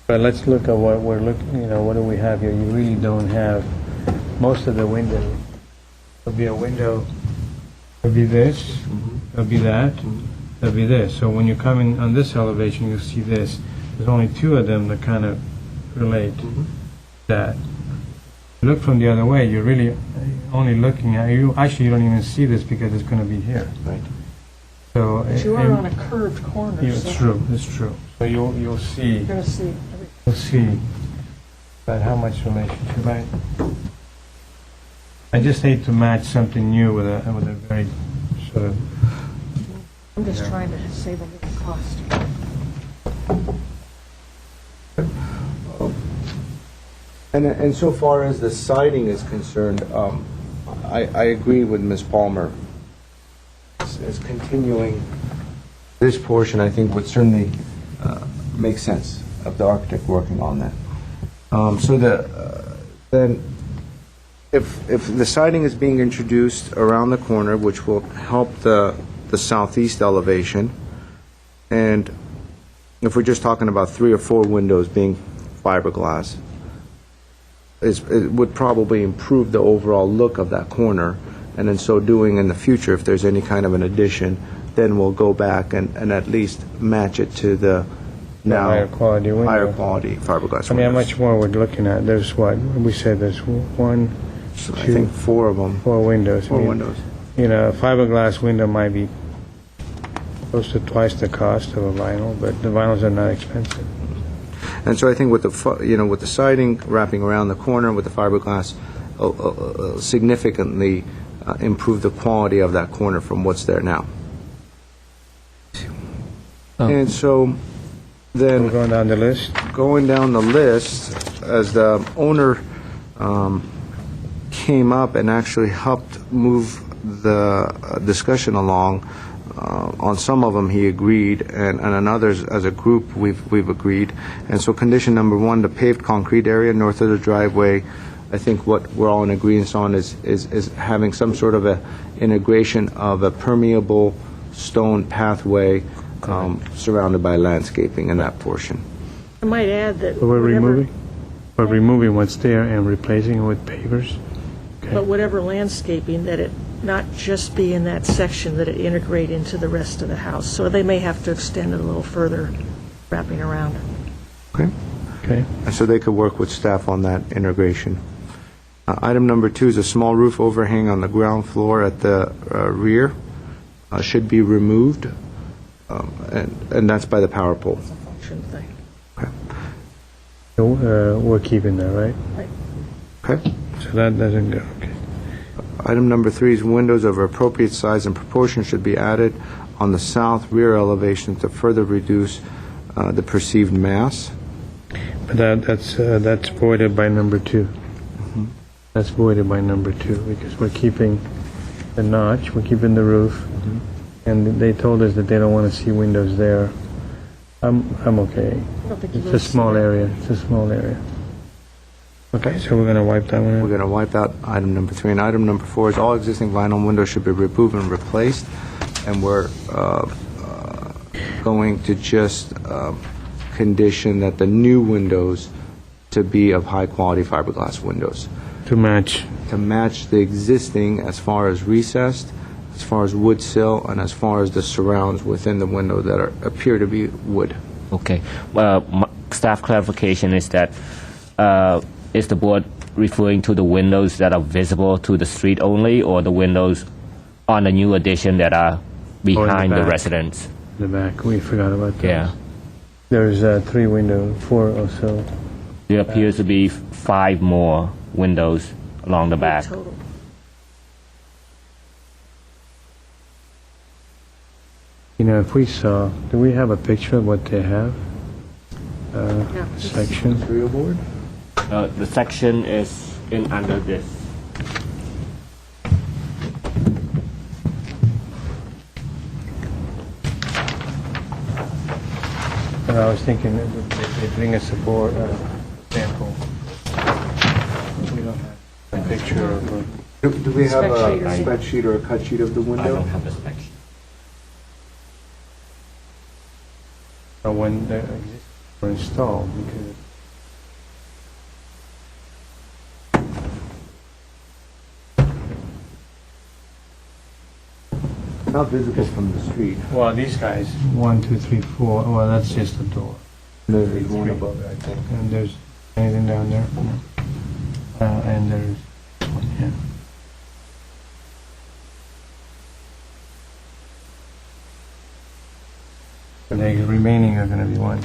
But let's look at what we're looking, what do we have here? You really don't have, most of the window, there'll be a window, there'll be this, there'll be that, there'll be this. So when you come in on this elevation, you'll see this. There's only two of them that kind of relate to that. You look from the other way, you're really only looking at, you don't even see this because it's going to be here. Right. So But you are on a curved corner. yeah, it's true. So you'll see. You're going to see. You'll see about how much relationship. I just hate to match something new with a very sort of. I'm just trying to save a little cost. And so far as the siding is concerned, I agree with Ms. Palmer. As continuing this portion, I think would certainly make sense of the architect working on that. Then, if the siding is being introduced around the corner, which will help the southeast elevation, and if we're just talking about 3 or 4 windows being fiberglass, it would probably improve the overall look of that corner, and in so doing in the future, if there's any kind of an addition, then we'll go back and at least match it to the now higher quality window. higher quality fiberglass I mean, how windows. much more we're looking at? There's what we said. There's one, So I two, think 4 of them. 4 windows. I 4 mean, windows. A fiberglass window might be close to twice the cost of a vinyl, but the vinyls are not expensive. And so I think with the siding wrapping around the corner with the fiberglass, significantly improve the quality of that corner from what's there now. And so then We're going down the list. going down the list, as the owner came up and actually helped move the discussion along, on some of them he agreed, and on others as a group we've agreed. And so condition number 1, the paved concrete area north of the driveway, I think what we're all in agreement on is having some sort of a integration of a permeable stone pathway surrounded by landscaping in that portion. I might add that We're whatever, removing what's there and replacing it with pavers. but whatever landscaping, that it not just be in that section, that it integrate into the rest of the house. So they may have to extend it a little further wrapping around. Okay. Okay. And so they could work with staff on that integration. Item number 2 is a small roof overhang on the ground floor at the rear. Should be removed, and that's by the power pole. Function thing. So, we're keeping that, right? Okay. So that doesn't go, okay. Item number 3 is windows of appropriate size and proportion should be added on the south rear elevation to further reduce the perceived mass. But that's voided by number 2. That's voided by number 2, because we're keeping the notch, we're keeping the roof, and they told us that they don't want to see windows there. I'm okay. I don't think you It's will a see small that. area, it's a small area. Okay, so we're going to wipe that one out? We're going to wipe out item number 3. And item number 4 is all existing vinyl windows should be removed and replaced. And we're going to just condition that the new windows to be of high-quality fiberglass windows. To match. To match the existing as far as recessed, as far as wood sill, and as far as the surrounds within the window that appear to be wood. Okay. Well, staff clarification is that is the board referring to the windows that are visible to the street only, or the windows on the new addition that are behind the back. residence? The back, we forgot about that. Yeah. There's 3 windows, 4 or so. There appears to be 5 more windows along the back. Total. You know, if we saw, do we have a picture of what they have? Yeah. Section? Material board? The section is in under this. And I was thinking that they bring us a board, sample. We don't have a picture of Do we have Spec sheet a or- spec sheet or a cut sheet of the window? I don't have the spec sheet. when the existing were installed, because Not visible from the street. well, these guys, 1, 2, 3, 4. Well, that's just a door. There's one above it, I think. And there's anything down there? No. And there's this one here. So the remaining are going to be 1.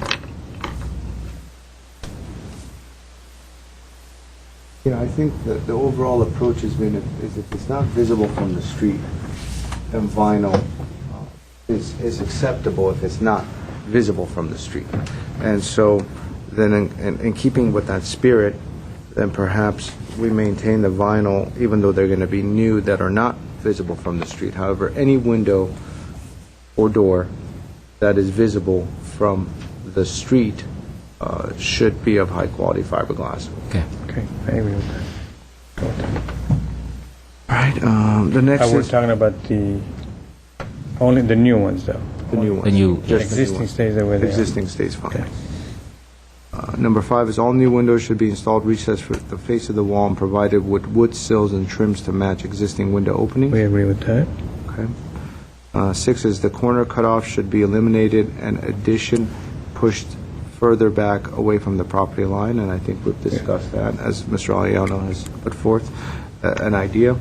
I think that the overall approach has been, is if it's not visible from the street, then vinyl is acceptable if it's not visible from the street. And so then in keeping with that spirit, then perhaps we maintain the vinyl, even though they're going to be new, that are not visible from the street. However, any window or door that is visible from the street should be of high-quality fiberglass. Okay. Okay, I agree with that. Go with that. All right, the next We're is talking about only the new ones, though. the new one. The new- Just the new Existing one. stays the way they are. Existing stays fine. Okay. Number 5 is all new windows should be installed recessed for the face of the wall and provided with wood sills and trims to match existing window openings. We agree with that. Okay. 6 is the corner cutoff should be eliminated and addition pushed further back away from the property line, and I think we've discussed that, as Mr. Aliano has put forth an idea.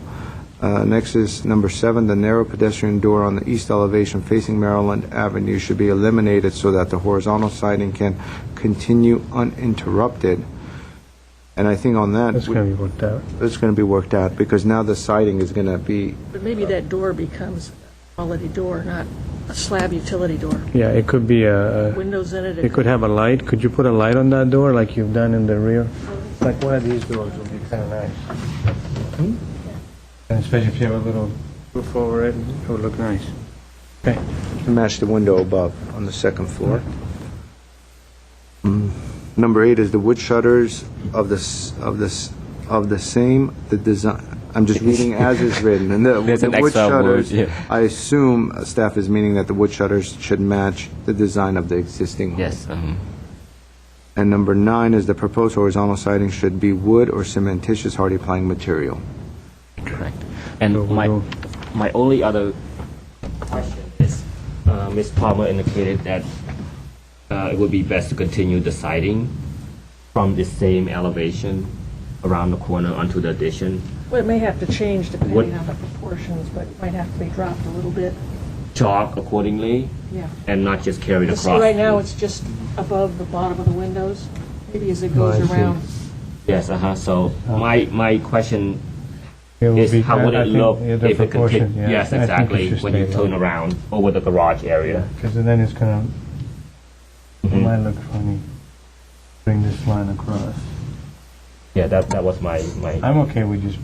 Next is number 7, the narrow pedestrian door on the east elevation facing Maryland Avenue should be eliminated so that the horizontal siding can continue uninterrupted. And I think on that, That's going to be worked out. it's going to be worked out, because now the siding is going to be, But maybe that door becomes a quality door, not a slab utility door. Yeah, it could be a Windows in it. it could have a light. Could you put a light on that door like you've done in the rear? Like one of these doors would be kind of nice. And especially if you have a little roof over it, it would look nice. Okay. to match the window above on the second floor. Number 8 is the wood shutters of the same, the design, I'm just reading as is written. And the There's an wood extra word, shutters, yeah. I assume staff is meaning that the wood shutters should match the design of the existing home. Yes. And number 9 is the proposed horizontal siding should be wood or cementitious hardy plank material. Correct. And So we'll my only other question is, Ms. Palmer indicated that it would be best to continue the siding from the same elevation around the corner onto the addition. Well, it may have to change depending What- on the proportions, but it might have to be dropped a little bit. Chalk accordingly, Yeah. and not just carried You across. see, right now, it's just above the bottom of the windows. Maybe as it goes I see. around. Yes, so my question It will is be- how would I it think, look yeah, the if it proportion, continued? yeah. Yes, I think it exactly, should when you stay turn low. around over the garage area. Because then it's gonna, it Mhm. might look funny. Bring this line across. Yeah, that was my I'm okay with just,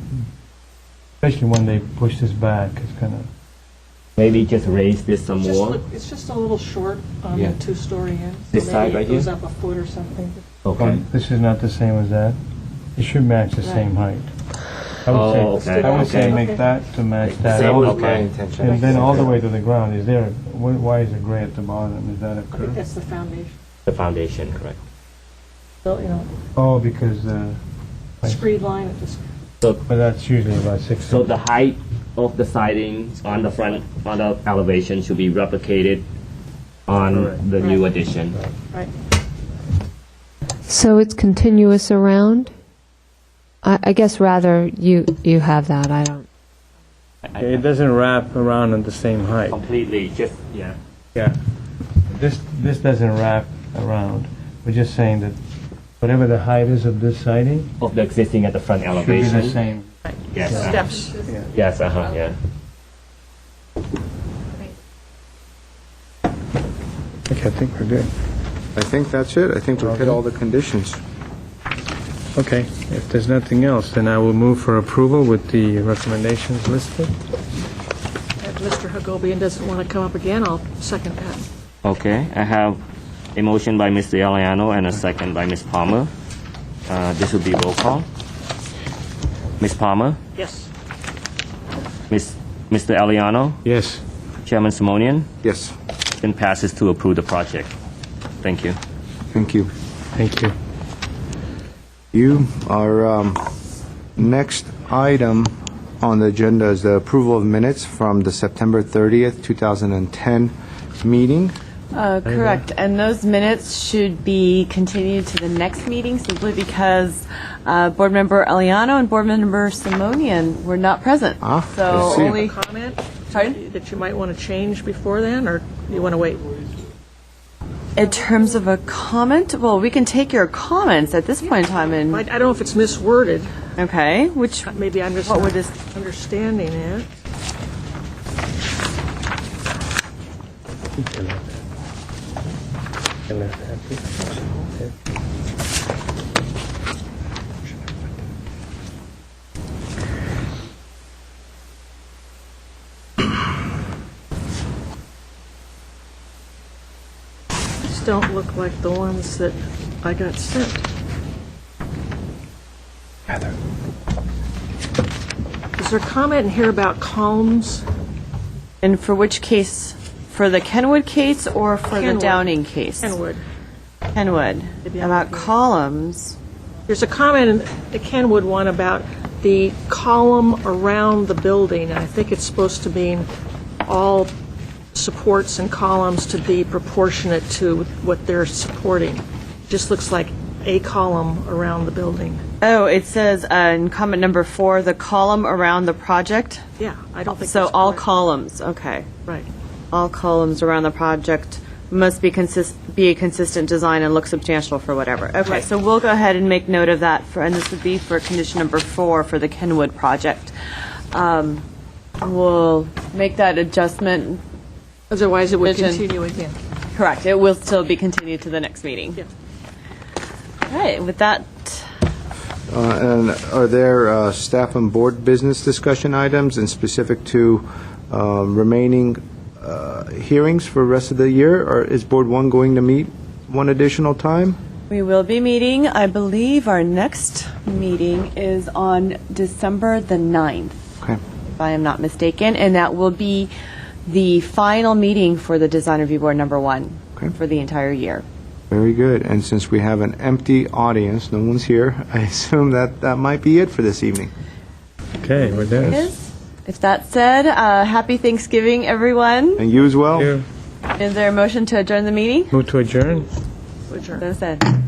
especially when they push this back, it's gonna, maybe just raise this some more. It's just a little short on Yeah. the two-story end. This So side maybe right it goes here? up a foot or something. Okay. this is not the same as that. It should match the same height. I would say, Oh, okay. I would say Okay. make that to match that. Same, I would- okay. And then all the way to the ground, is there, why is it gray at the bottom? Is that a I think curve? that's the foundation. The foundation, correct. So, Oh, because, screed line, it just, but that's usually about 6 So feet. the height of the siding on the front, on the elevation should be replicated on the new addition. right. So it's continuous around? I guess rather you have that, I don't. It doesn't wrap around at the same height. Completely, just, yeah. Yeah. This doesn't wrap around. We're just saying that whatever the height is of this siding, Of the existing at the front should be elevation. the same. Yes, Steps. yes, yeah. Okay, I think we're good. I think that's it. I think we've hit all the conditions. Okay, if there's nothing else, then I will move for approval with the recommendations listed. If Mr. Hagobian doesn't want to come up again, I'll second that. Okay, I have a motion by Mr. Aliano and a second by Ms. Palmer. This will be roll call. Ms. Palmer, Yes. Mr. Aliano, Yes. Chairman Simonian, Yes, then passes to approve the project. Thank you. thank you. Thank you. Our next item on the agenda is the approval of minutes from the September 30th, 2010 meeting. Correct, and those minutes should be continued to the next meeting simply because Board Member Aliano and Board Member Simonian were not present. I So see. only, Comment pardon? that you might want to change before then, or you want to wait? In terms of a comment, well, we can take your comments at this point in time I and, don't know if it's misworded. okay, which, Maybe I'm just What not would this- understanding it. These don't look like the ones that I got sent. Is there a comment in here about columns? and for which case? For the Kenwood case or for the Kenwood. Downing case? Kenwood. Kenwood, Maybe about I'm- columns. There's a comment in the Kenwood one about the column around the building, and I think it's supposed to mean all supports and columns to be proportionate to what they're supporting. Just looks like a column around the building. Oh, it says in comment number 4, the column around the project. Yeah, I don't think So that's all correct. columns, okay. Right. All columns around the project must be a consistent design and look substantial for whatever. Okay, Right. so we'll go ahead and make note of that, and this would be for condition number 4 for the Kenwood project. We'll make that adjustment. Otherwise, it would Vision. continue again. Correct, it will still be continued to the next meeting. Yeah. All right, with that, And are there staff and board business discussion items and specific to remaining hearings for the rest of the year? Or is Board 1 going to meet one additional time? we will be meeting, I believe our next meeting is on December the 9th. Okay. If I am not mistaken, and that will be the final meeting for the Design Review Board number 1 Okay. for the entire year. Very good. And since we have an empty audience, no one's here, I assume that that might be it for this evening. Okay, we're done. If that said, happy Thanksgiving, everyone. And you as well? Here. Is there a motion to adjourn the meeting? Move to adjourn? So said.